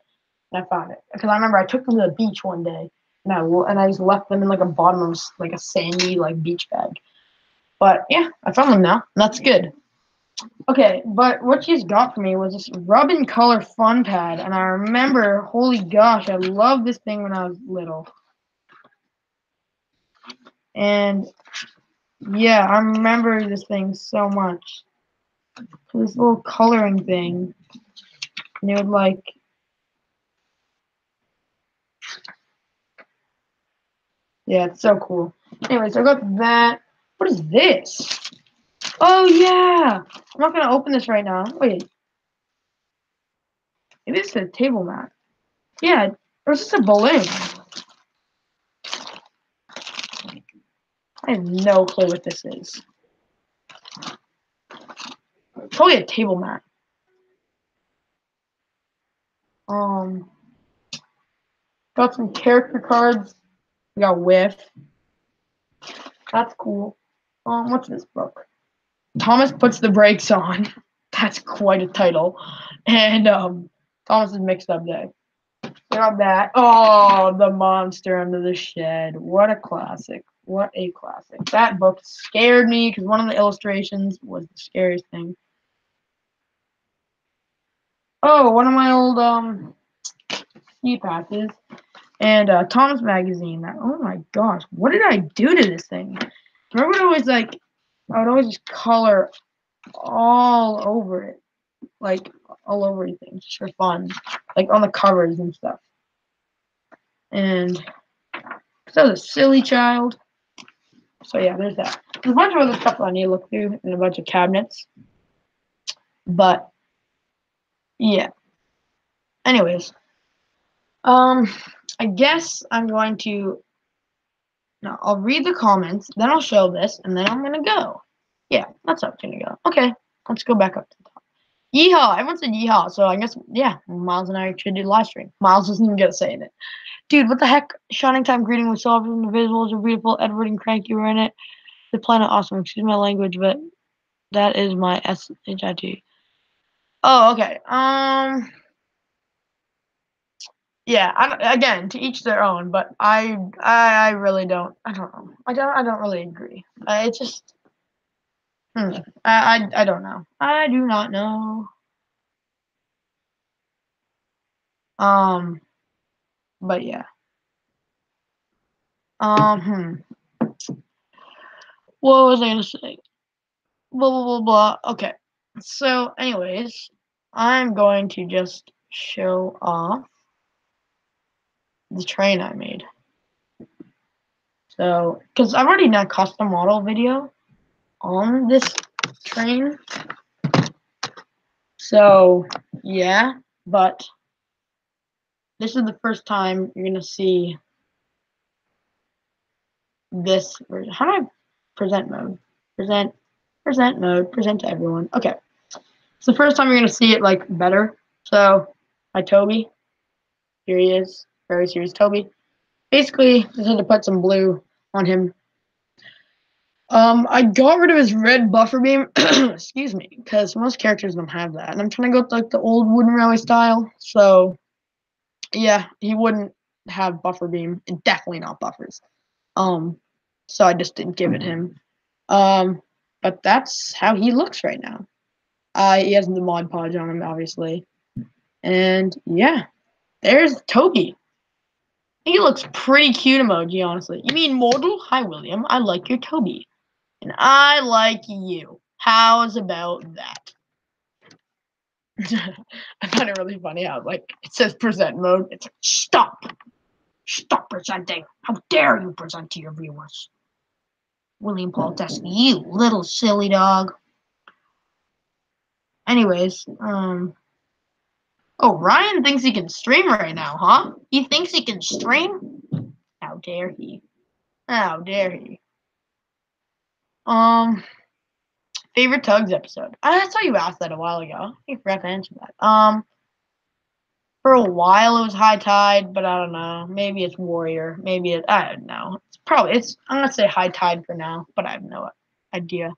I found it. Because I remember I took them to the beach one day, and I just left them in like a bottom of like a sandy like beach bag. But yeah, I found them now. And that's good. Okay, but what she's got for me was this Rub and Color Fun Pad, and I remember, holy gosh, I loved this thing when I was little. And yeah, I remember this thing so much. This little coloring thing, and it would like, yeah, it's so cool. Anyways, I got that. What is this? Oh yeah, I'm not gonna open this right now. Wait, it is a table mat. Yeah, or is this a balloon? I have no clue what this is. Probably a table mat. Got some character cards. We got Whiff. That's cool. What's this book? Thomas Puts the Brakes On. That's quite a title. And Thomas's Mixed Up Day. We got that. Oh, The Monster Under the Shed. What a classic. What a classic. That book scared me because one of the illustrations was the scariest thing. Oh, one of my old ski passes. And Tom's Magazine. That, oh my gosh, what did I do to this thing? Remember, I would always just color all over it, like all over everything, just for fun, like on the covers and stuff. And because I was a silly child. So yeah, there's that. There's a bunch of other stuff I need to look through, and a bunch of cabinets. But yeah. Anyways, I guess I'm going to. No, I'll read the comments, then I'll show this, and then I'm gonna go. Yeah, that's how it's gonna go. Okay, let's go back up to the top. Yeehaw! Everyone said yeehaw, so I guess, yeah, Miles and I should do live stream. Miles doesn't even get a say in it. Dude, what the heck? Shining Time greeting with Silver and the visuals are beautiful. Edward and Cranky were in it. The planet awesome. Excuse my language, but that is my SHIT. Oh, okay. Yeah, again, to each their own, but I really don't. I don't know. I don't really agree. It's just I don't know. I do not know. But yeah. What was I gonna say? Blah blah blah blah. Okay. So, anyways, I'm going to just show off the train I made. So, because I've already done a custom model video on this train. So, yeah, but this is the first time you're going to see this version. How do I present mode? Present mode, present to everyone. Okay. It's the first time you're going to see it, like, better. So, hi, Toby. Here he is. Very serious Toby. Basically, just had to put some blue on him. I got rid of his red buffer beam, excuse me, because most characters don't have that. And I'm trying to go with, like, the old wooden railway style. So, yeah, he wouldn't have buffer beam, and definitely not buffers. So I just didn't give it him. But that's how he looks right now. He has the Mod Podge on him, obviously. And yeah, there's Toby. He looks pretty cute emoji, honestly. You mean model? Hi, William. I like your Toby. And I like you. How's about that? I found it really funny how, like, it says present mode. It's like, stop. Stop presenting. How dare you present to your viewers? William Paul Tesky, you little silly dog. Anyways, oh, Ryan thinks he can stream right now, huh? He thinks he can stream? How dare he? How dare he? Favorite Tugs episode. I saw you asked that a while ago. I forgot to answer that. For a while it was High Tide, but I don't know. Maybe it's Warrior. Maybe I don't know. I'm gonna say High Tide for now, but I have no idea.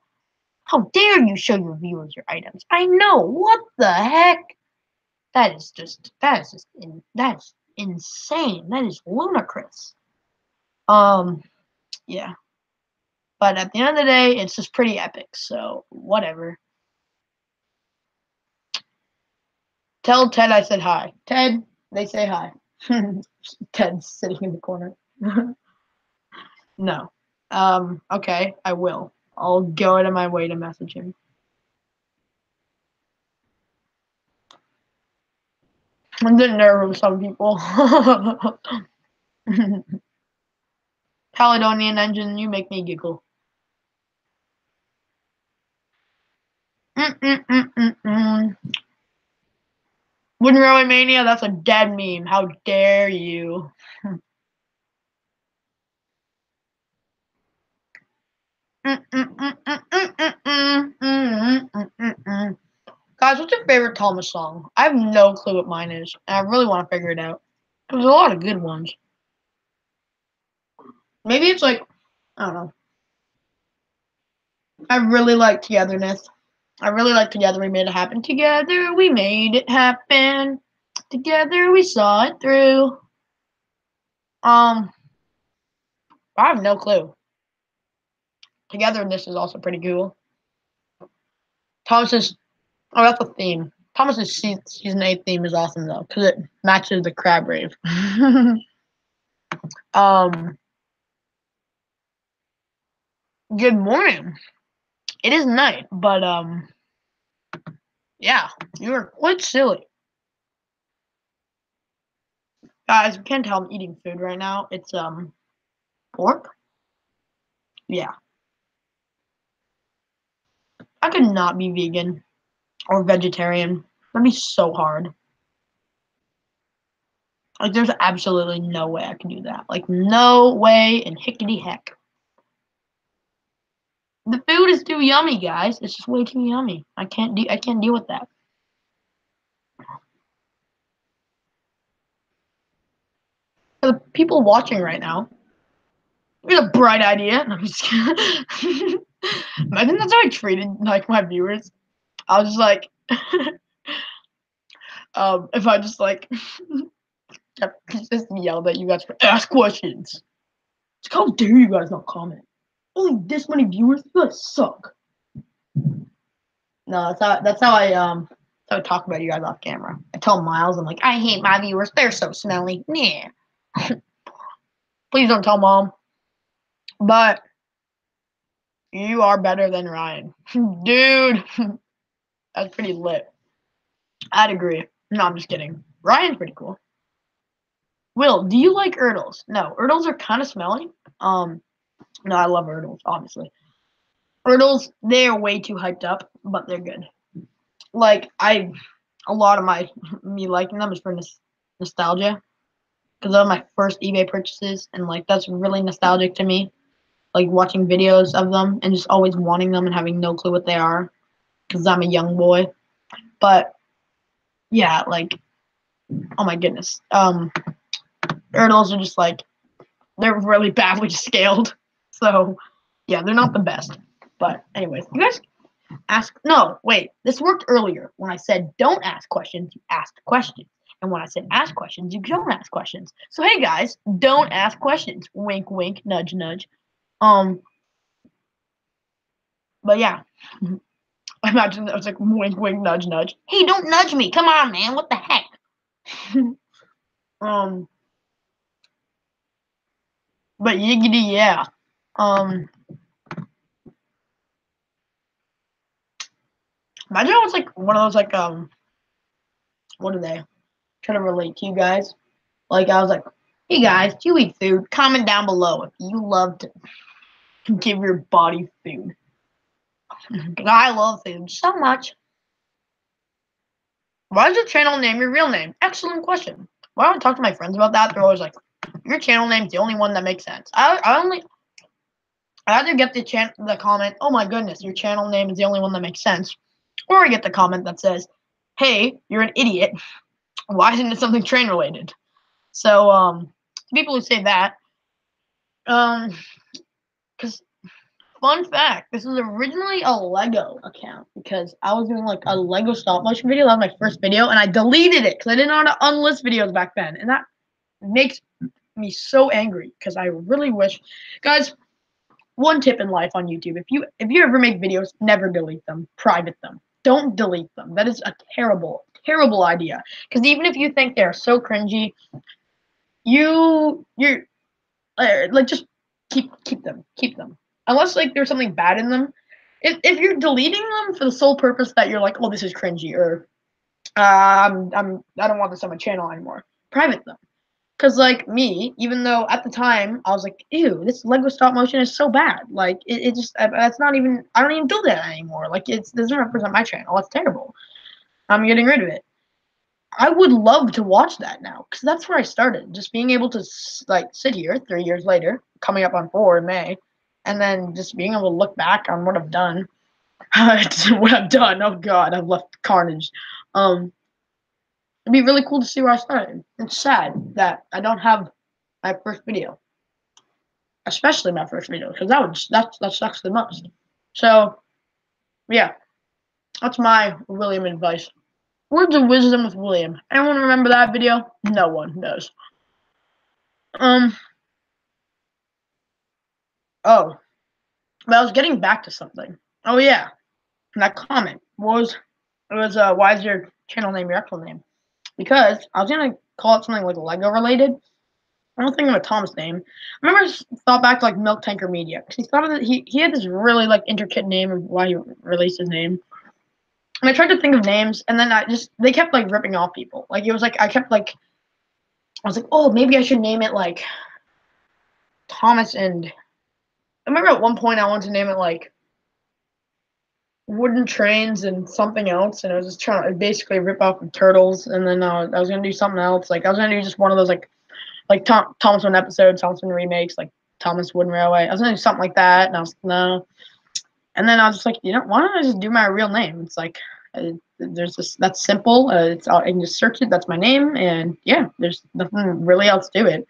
How dare you show your viewers your items? I know. What the heck? That is insane. That is ludicrous. Yeah. But at the end of the day, it's just pretty epic. So whatever. Tell Ted I said hi. Ted, they say hi. Ted's sitting in the corner. No. Okay, I will. I'll go out of my way to message him. I'm the nerve of some people. Caledonian Engine, you make me giggle. Wooden Railway Mania, that's a dead meme. How dare you? Guys, what's your favorite Thomas song? I have no clue what mine is, and I really want to figure it out. There's a lot of good ones. Maybe it's like, I don't know. I really like Togetherness. I really like Together We Made It Happen. Together we made it happen. Together we saw it through. I have no clue. Togetherness is also pretty cool. Thomas's, oh, that's a theme. Thomas's season 8 theme is awesome though, because it matches the crab rave. Good morning. It is night, but yeah, you are quite silly. Guys, you can't tell I'm eating food right now. It's pork. Yeah. I could not be vegan or vegetarian. That'd be so hard. Like, there's absolutely no way I can do that. Like, no way in hickety heck. The food is too yummy, guys. It's just way too yummy. I can't deal with that. For the people watching right now, it's a bright idea. No, I'm just kidding. Imagine that's how I treated like my viewers. I was just like, if I just like just yelled at you guys for ask questions. It's like, how dare you guys not comment? Only this many viewers? You guys suck. No, that's how I talk about you guys off camera. I tell Miles, I'm like, I hate my viewers. They're so smelly. Yeah. Please don't tell Mom. But you are better than Ryan. Dude. That's pretty lit. I'd agree. No, I'm just kidding. Ryan's pretty cool. Will, do you like Erdles? No, Erdles are kind of smelly. No, I love Erdles, obviously. Erdles, they're way too hyped up, but they're good. Like, a lot of me liking them is for nostalgia. Because those are my first eBay purchases, and, like, that's really nostalgic to me. Like, watching videos of them and just always wanting them and having no clue what they are. Because I'm a young boy. But, yeah, like, oh my goodness. Erdles are just, like, they're really badly scaled. So, yeah, they're not the best. But, anyways, you guys no, wait, this worked earlier. When I said don't ask questions, you asked questions. And when I said ask questions, you don't ask questions. So, hey, guys, don't ask questions. Wink, wink, nudge, nudge. But yeah. I imagine that was like wink, wink, nudge, nudge. Hey, don't nudge me. Come on, man. What the heck? But yiggity, yeah. Imagine I was like one of those like what are they? Trying to relate to you guys. Like I was like, hey guys, do you eat food? Comment down below if you love to give your body food. I love food so much. Why does your channel name your real name? Excellent question. When I talk to my friends about that, they're always like, your channel name's the only one that makes sense. I only I either get the comment, "Oh my goodness, your channel name is the only one that makes sense," or I get the comment that says, "Hey, you're an idiot. Why isn't it something train related?" So, people who say that, because fun fact, this was originally a Lego account because I was doing like a Lego stop motion video. That was my first video, and I deleted it because I didn't know how to unlist videos back then, and that makes me so angry because I really wish, guys. One tip in life on YouTube: if you ever make videos, never delete them. Private them. Don't delete them. That is a terrible idea. Because even if you think they're so cringy, you're like just keep them. Unless like there's something bad in them. If you're deleting them for the sole purpose that you're like, oh, this is cringy, or I don't want this on my channel anymore, private them. Cause like me, even though at the time I was like, ew, this Lego stop motion is so bad. Like it just that's not even, I don't even do that anymore. Like it doesn't represent my channel. It's terrible. I'm getting rid of it. I would love to watch that now because that's where I started. Just being able to like sit here 3 years later, coming up on 4 in May, and then just being able to look back on what I've done. What I've done. Oh God, I've left carnage. It'd be really cool to see where I started. It's sad that I don't have my first video, especially my first video, because that sucks the most. So yeah, that's my William advice. Words of wisdom with William. Anyone remember that video? No one does. Oh, but I was getting back to something. Oh yeah, that comment was why is your channel name your actual name? Because I was gonna call it something like Lego related. I don't think of a Tom's name. I remember I thought back to like Milk Tanker Media because he thought of it, he had this really like intricate name of why he released his name. And I tried to think of names, and then they kept like ripping off people. Like it was like I was like, oh, maybe I should name it like Thomas and. I remember at one point I wanted to name it like Wooden Trains and something else, and I was just trying to basically rip off the Turtles, and then I was gonna do something else. Like I was gonna do just one of those like Thomas Wooden episodes, Thomas Wooden remakes, like Thomas Wooden Railway. I was gonna do something like that, and I was like, no. And then I was just like, why don't I just do my real name? It's like there's this that's simple. I can just search it. That's my name, and yeah, there's nothing really else to it.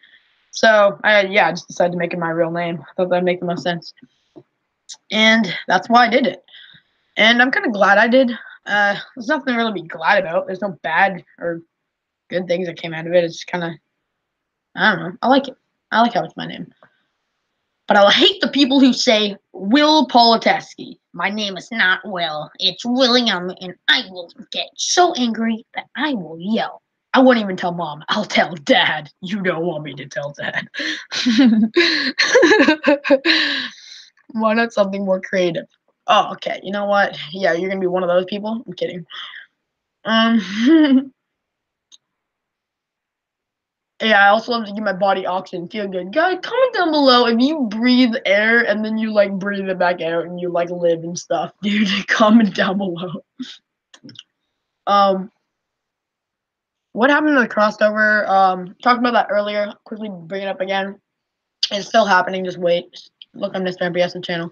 So I just decided to make it my real name. I thought that'd make the most sense, and that's why I did it. And I'm kind of glad I did. There's nothing to really be glad about. There's no bad or good things that came out of it. It's kind of, I don't know. I like it. I like how it's my name. But I'll hate the people who say Will Politeski. My name is not Will. It's William, and I will get so angry that I will yell. I won't even tell Mom. I'll tell Dad. You don't want me to tell Dad. Why not something more creative? Oh, okay. You know what? Yeah, you're gonna be one of those people. I'm kidding. Yeah, I also love to give my body oxygen, feel good. Guys, comment down below if you breathe air and then you like breathe it back out and you like live and stuff, dude. Comment down below. What happened to the crossover? Talked about that earlier. Quickly bring it up again. It's still happening. Just wait. Look on Mr. MPS's channel.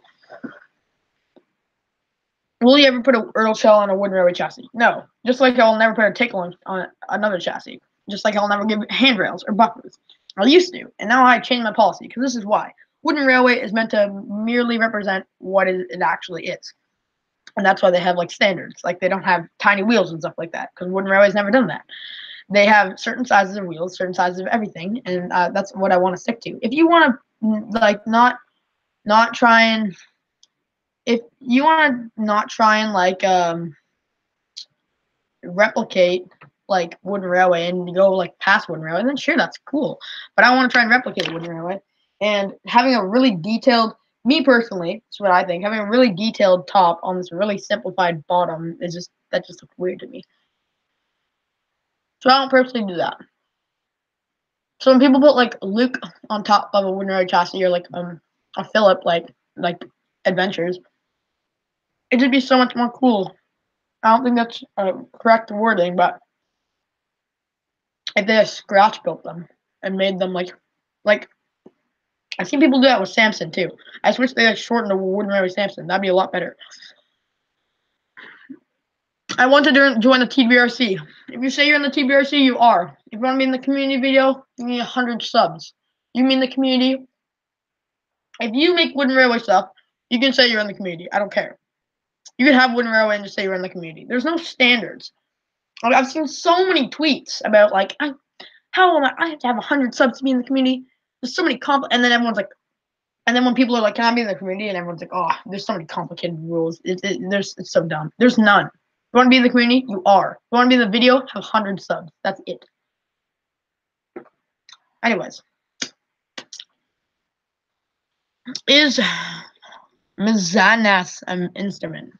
Will you ever put a Earl shell on a wooden railway chassis? No. Just like I'll never put a tickle on another chassis. Just like I'll never give handrails or buffers. I used to, and now I changed my policy because this is why. Wooden railway is meant to merely represent what it actually is. And that's why they have like standards. Like they don't have tiny wheels and stuff like that because wooden railway's never done that. They have certain sizes of wheels, certain sizes of everything, and that's what I want to stick to. If you want to like not try and if you want to not try and like replicate like wooden railway and go like past wooden railway, then sure, that's cool. But I want to try and replicate wooden railway, and having a really detailed, me personally, that's what I think, having a really detailed top on this really simplified bottom is just that just looks weird to me. So I don't personally do that. So when people put like Luke on top of a wooden railway chassis or like a Philip like Adventures, it would be so much more cool. I don't think that's correct wording, but if they had scratch built them and made them like I've seen people do that with Samson too. I just wish they like shortened the Wooden Railway Samson. That'd be a lot better. I want to join the TBRC. If you say you're in the TBRC, you are. If you want to be in the community video, you need 100 subs. You mean the community? If you make Wooden Railway stuff, you can say you're in the community. I don't care. You can have Wooden Railway and just say you're in the community. There's no standards. I've seen so many tweets about like, how am I have to have 100 subs to be in the community. There's so many and then everyone's like, and then when people are like, can I be in the community? And everyone's like, oh, there's so many complicated rules. It's so dumb. There's none. You want to be in the community? You are. You want to be in the video? Have 100 subs. That's it. Anyways. Is Mizanas an instrument?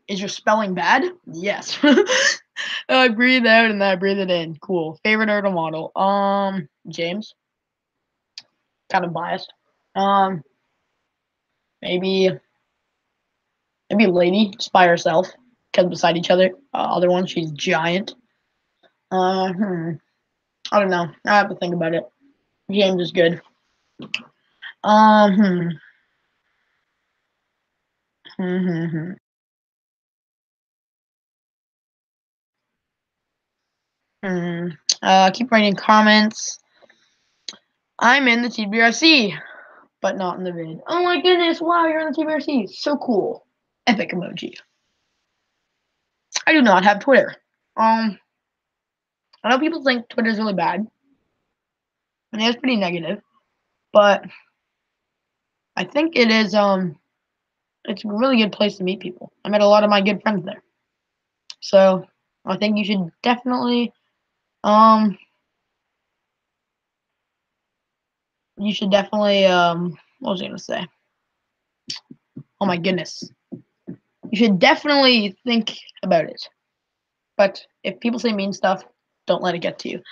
Is your spelling bad? Yes. I breathe out and then I breathe it in. Cool. Favorite Ertl model? James. Kind of biased. Maybe Lady, just by herself, because beside each other. Other one, she's giant. I don't know. I have to think about it. James is good. Keep writing comments. I'm in the TBRC, but not in the vid. Oh my goodness! Wow, you're in the TBRC. So cool. Epic emoji. I do not have Twitter. I know people think Twitter's really bad, and it's pretty negative, but I think it is. It's a really good place to meet people. I met a lot of my good friends there, so I think you should definitely. You should definitely. What was I gonna say? Oh my goodness. You should definitely think about it. But if people say mean stuff, don't let it get to you.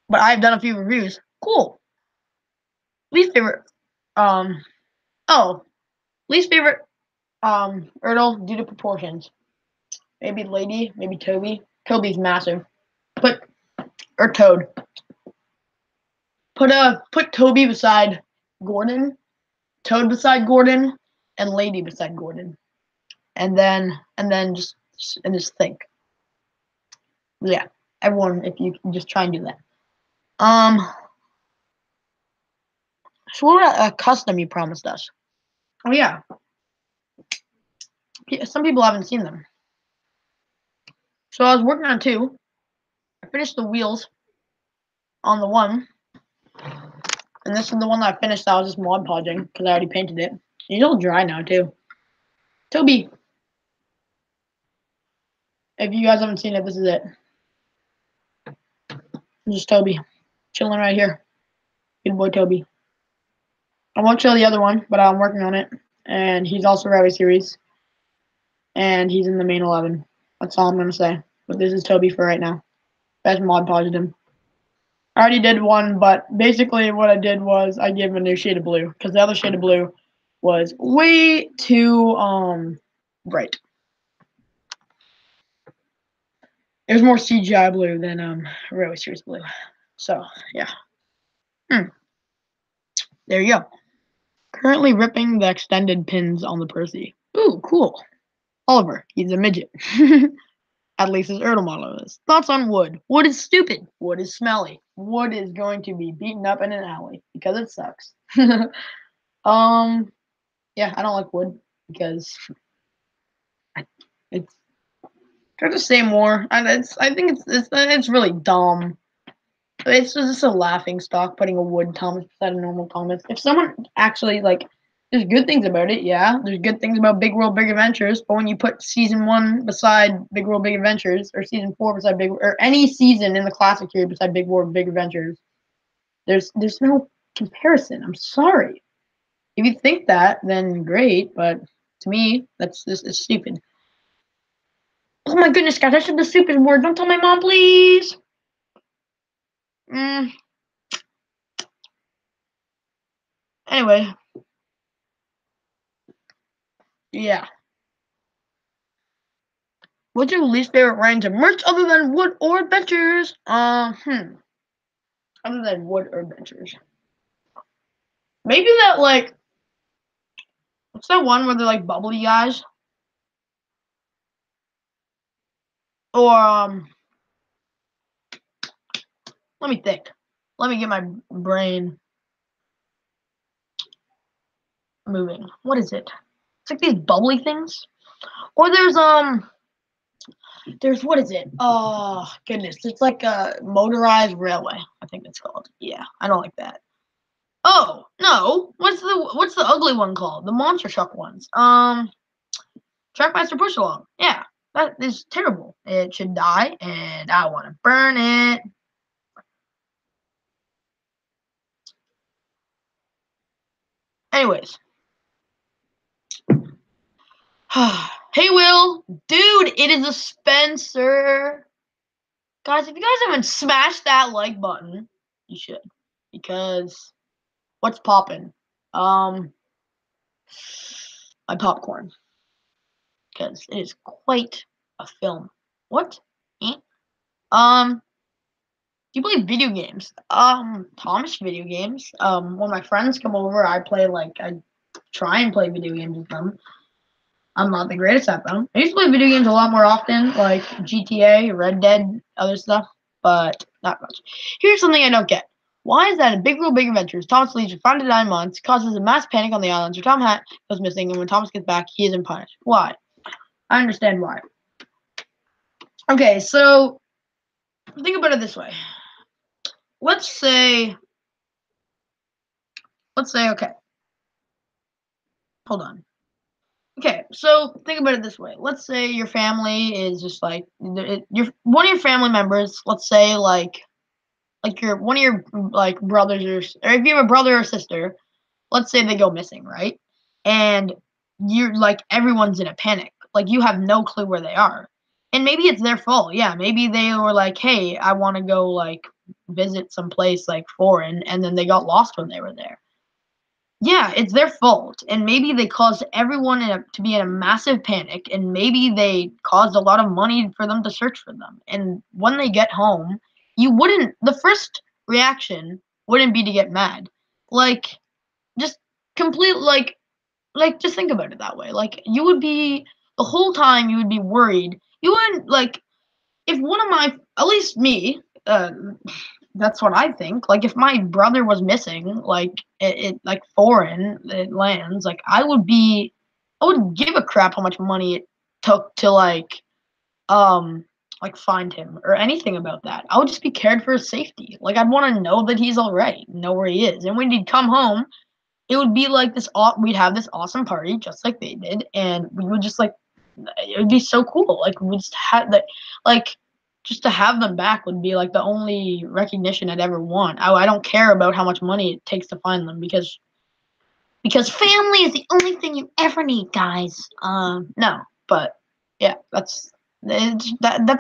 But I've done a few reviews. Cool. Least favorite. Least favorite. Ertl due to proportions. Maybe Lady. Maybe Toby. Toby's massive. Toad. Put Toby beside Gordon. Toad beside Gordon, and Lady beside Gordon. And then just think. Yeah, everyone, if you just try and do that. So what a custom you promised us. Oh yeah. Some people haven't seen them. So I was working on 2. I finished the wheels on the 1. And this is the one that I finished. I was just Mod Podging because I already painted it. It's all dry now too. Toby. If you guys haven't seen it, this is it. This is Toby. Chilling right here. Good boy Toby. I won't show the other one, but I'm working on it. And he's also Railway Series. And he's in the main 11. That's all I'm going to say. But this is Toby for right now. That's Mod Podged him. I already did one, but basically what I did was I gave him a new shade of blue. Because the other shade of blue was way too bright. It was more CGI blue than Railway Series blue. So, yeah. There you go. Currently ripping the extended pins on the Percy. Ooh, cool. Oliver, he's a midget. At least his Ertl model is. Thoughts on wood? Wood is stupid. Wood is smelly. Wood is going to be beaten up in an alley because it sucks. Yeah, I don't like wood because it's try to say more. And I think it's really dumb. It's just a laughing stock putting a wood Thomas beside a normal Thomas. If someone actually like, there's good things about it, yeah. There's good things about Big World Big Adventures, but when you put season 1 beside Big World Big Adventures, or season 4 beside or any season in the classic period beside Big World Big Adventures, there's no comparison. I'm sorry. If you think that, then great, but to me, that's stupid. Oh my goodness, guys, I said the stupid word. Don't tell my mom, please. Anyway. Yeah. What's your least favorite range of merch other than wood or adventures? Other than wood or adventures. Maybe that, like, what's that one where they're like bubbly guys? Or let me think. Let me get my brain moving. What is it? It's like these bubbly things. Or there's what is it? Oh goodness, it's like a motorized railway. I think it's called. Yeah, I don't like that. Oh no, what's the ugly one called? The monster truck ones. Trackmaster Push Along. Yeah, that is terrible. It should die, and I want to burn it. Anyways. Hey, Will. Dude, it is a Spencer. Guys, if you guys haven't smashed that like button, you should. Because what's poppin'? My popcorn. Because it is quite a film. What? Eh? Do you play video games? Thomas video games. When my friends come over, I try and play video games with them. I'm not the greatest at them. I used to play video games a lot more often, like GTA, Red Dead, other stuff, but not much. Here's something I don't get. Why is that in Big Real Big Adventures, Thomas leaves for 5 to 9 months, causes a mass panic on the islands, where Tom Hat goes missing, and when Thomas gets back, he isn't punished? Why? I understand why. Okay, so think about it this way. Let's say, okay, hold on. Okay, so think about it this way. Let's say your family is just like your one of your family members. Let's say like your one of your like brothers or if you have a brother or sister, let's say they go missing, right? And you're like everyone's in a panic. Like you have no clue where they are. And maybe it's their fault. Yeah, maybe they were like, "Hey, I want to go like visit some place like foreign," and then they got lost when they were there. Yeah, it's their fault, and maybe they caused everyone to be in a massive panic, and maybe they caused a lot of money for them to search for them. And when they get home, the first reaction wouldn't be to get mad. Like, just complete, just think about it that way. Like, the whole time you would be worried. You wouldn't, like, if one of my, at least me, that's what I think. Like if my brother was missing, like it like foreign it lands, like I would give a crap how much money it took to um find him or anything about that. I would just be cared for his safety. Like I'd want to know that he's all right, know where he is, and when he'd come home, it would be like we'd have this awesome party just like they did, and we would just like it would be so cool. Like we just had that, like just to have them back would be like the only recognition I'd ever want. I don't care about how much money it takes to find them because family is the only thing you ever need, guys. No, but yeah, that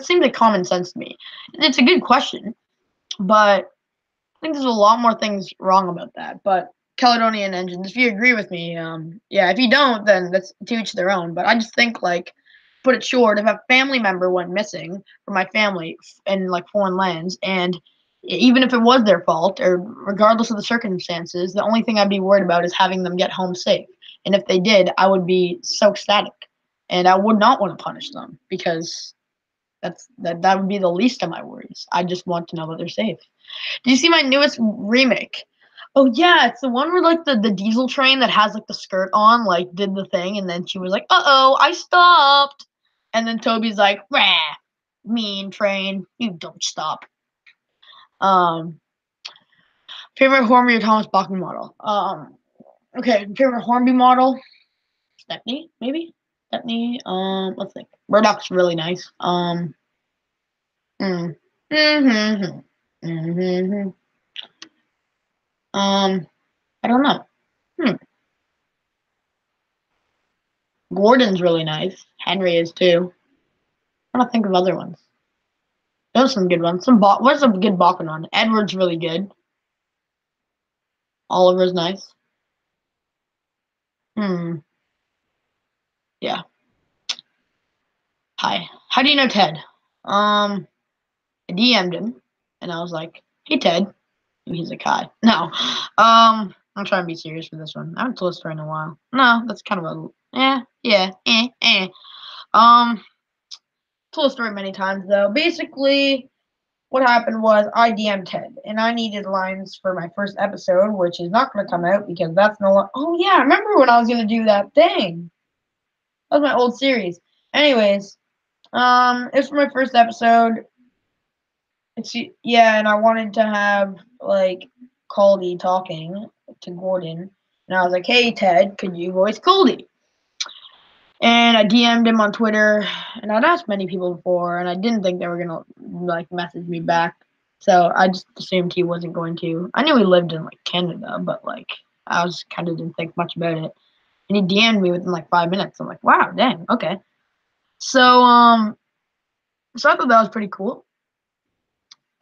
seems like common sense to me. It's a good question, but I think there's a lot more things wrong about that. But Caledonian engines, if you agree with me, yeah. If you don't, then that's to each their own. But I just think put it short, if a family member went missing from my family in like foreign lands, and even if it was their fault or regardless of the circumstances, the only thing I'd be worried about is having them get home safe. And if they did, I would be so ecstatic, and I would not want to punish them because that would be the least of my worries. I just want to know that they're safe. Do you see my newest remake? Oh yeah, it's the one where like the diesel train that has like the skirt on like did the thing, and then she was like, "Uh-oh, I stopped." And then Toby's like, "Rah, mean train, you don't stop." Um, favorite Hornby or Thomas Bachman model? Okay, favorite Hornby model? Stepney, maybe? Stepney, let's think. Murdoch's really nice. Mm, mm-hmm, mm-hmm. I don't know. Hmm. Gordon's really nice. Henry is too. I don't think of other ones. Those are some good ones. What's a good Balkan one? Edward's really good. Oliver's nice. Hmm. Yeah. hi. How do you know Ted? I DM'd him, and I was like, hey, Ted. And he's like, hi. No. I'm trying to be serious for this one. I haven't told a story in a while. No, that's kind of a, told a story many times, though. Basically, what happened was I DM'd Ted, and I needed lines for my first episode, which is not going to come out because that's no longer. Oh, yeah, I remember when I was going to do that thing. That was my old series. Anyways, it's for my first episode. Yeah, and I wanted to have like Caldy talking to Gordon, and I was like, "Hey Ted, could you voice Caldy?" And I DM'd him on Twitter, and I'd asked many people before, and I didn't think they were gonna like message me back, so I just assumed he wasn't going to. I knew he lived in like Canada, but like I was kind of didn't think much about it, and he DM'd me within like 5 minutes. I'm like, "Wow, dang, okay." So I thought that was pretty cool.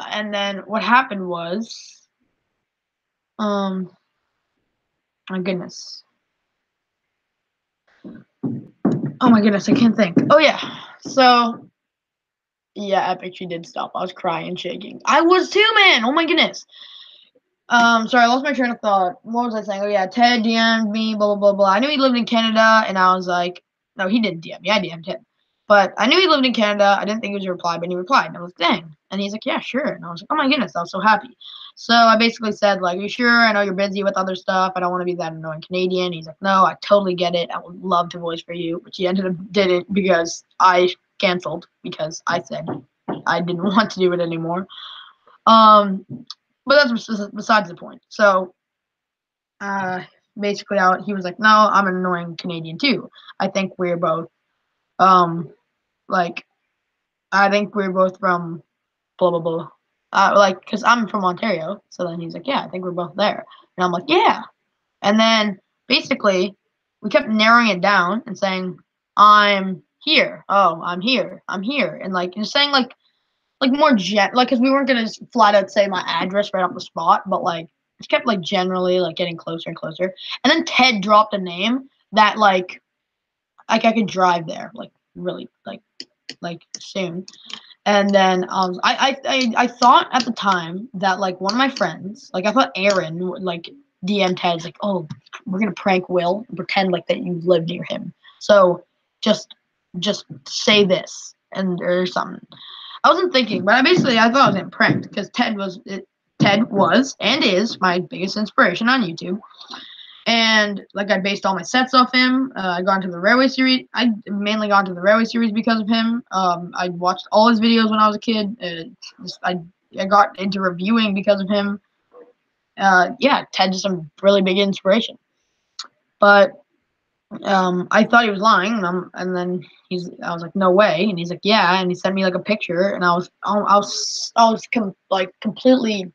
And then what happened was, my goodness. Oh my goodness, I can't think. Oh yeah. So yeah, Epic, she did stop. I was crying, shaking. I was too, man. Oh my goodness. Sorry, I lost my train of thought. What was I saying? Oh yeah, Ted DM'd me, blah blah blah blah. I knew he lived in Canada, and I was like, no, he didn't DM me. I DM'd him. But I knew he lived in Canada. I didn't think it was a reply, but he replied. And I was like, dang. And he's like, yeah, sure. And I was like, oh my goodness, I was so happy. So I basically said, like, are you sure? I know you're busy with other stuff. I don't want to be that annoying Canadian. He's like, no, I totally get it. I would love to voice for you. Which he ended up didn't because I canceled because I said I didn't want to do it anymore. But that's besides the point. So basically, he was like, no, I'm an annoying Canadian too. I think we're both like I think we're both from blah blah blah. Like, cause I'm from Ontario, so then he's like, yeah, I think we're both there, and I'm like, yeah. And then basically, we kept narrowing it down and saying, I'm here. Oh, I'm here. I'm here, and like just saying like more like, cause we weren't gonna just flat out say my address right off the spot, but like just kept like generally like getting closer and closer. And then Ted dropped a name that like I could drive there like really like soon. And then I thought at the time that like one of my friends, like I thought Aaron would like DM Ted's like, oh, we're gonna prank Will and pretend like that you live near him. So just say this and or something. I wasn't thinking, but I thought I was getting pranked because Ted was and is my biggest inspiration on YouTube. And like I based all my sets off him. I got into the Railway series. I mainly got into the Railway series because of him. I watched all his videos when I was a kid. I got into reviewing because of him. Yeah, Ted's some really big inspiration. But I thought he was lying, and then I was like, no way, and he's like, yeah, and he sent me like a picture, and I was completely,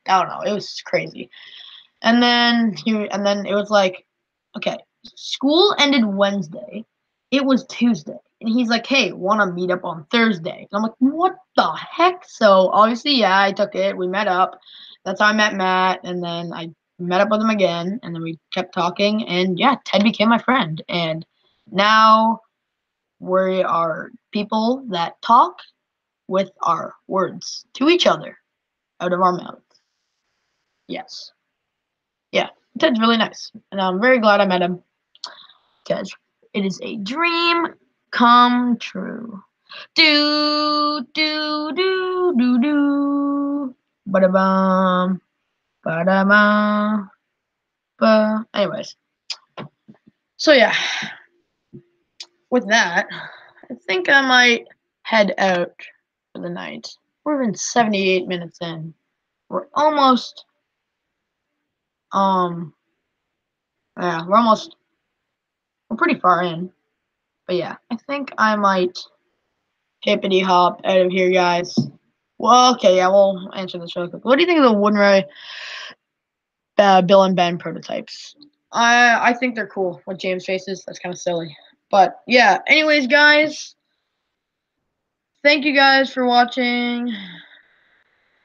I don't know, it was crazy. And then it was like, okay, school ended Wednesday. It was Tuesday. And he's like, hey, want to meet up on Thursday? And I'm like, what the heck? So obviously, yeah, I took it. We met up. That's how I met Matt. And then I met up with him again. And then we kept talking. And yeah, Ted became my friend. And now we are people that talk with our words to each other out of our mouths. Yes. Yeah, Ted's really nice, and I'm very glad I met him because it is a dream come true. Do do do do do. Ba da bum. Ba da bum. Ba. Anyways, so yeah, with that, I think I might head out for the night. We're in 78 minutes in. We're almost yeah, we're pretty far in. But yeah, I think I might hippity hop out of here, guys. Well, okay, yeah, we'll answer this really quick. What do you think of the Woodenray Bill and Ben prototypes? I think they're cool with James faces. That's kind of silly. But yeah, anyways, guys, thank you guys for watching.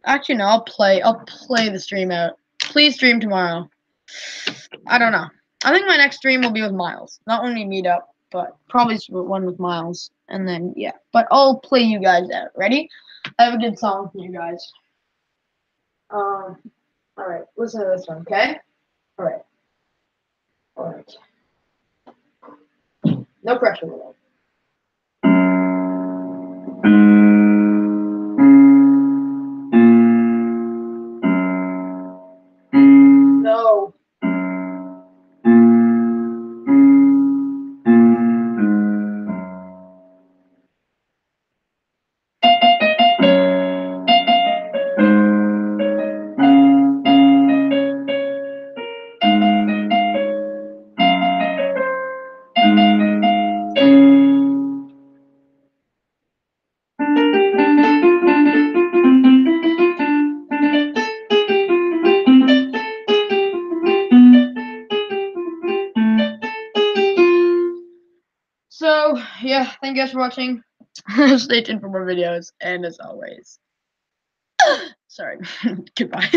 Actually, no, I'll play the stream out. Please stream tomorrow. I don't know. I think my next stream will be with Miles. Not when we meet up, but probably one with Miles. And then, yeah. But I'll play you guys out. Ready? I have a good song for you guys. Alright. Listen to this one, okay? Alright. Alright. No pressure, though. No. So, yeah, thank you guys for watching. Stay tuned for more videos, and as always, sorry, goodbye.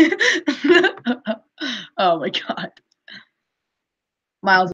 Oh my god. Miles.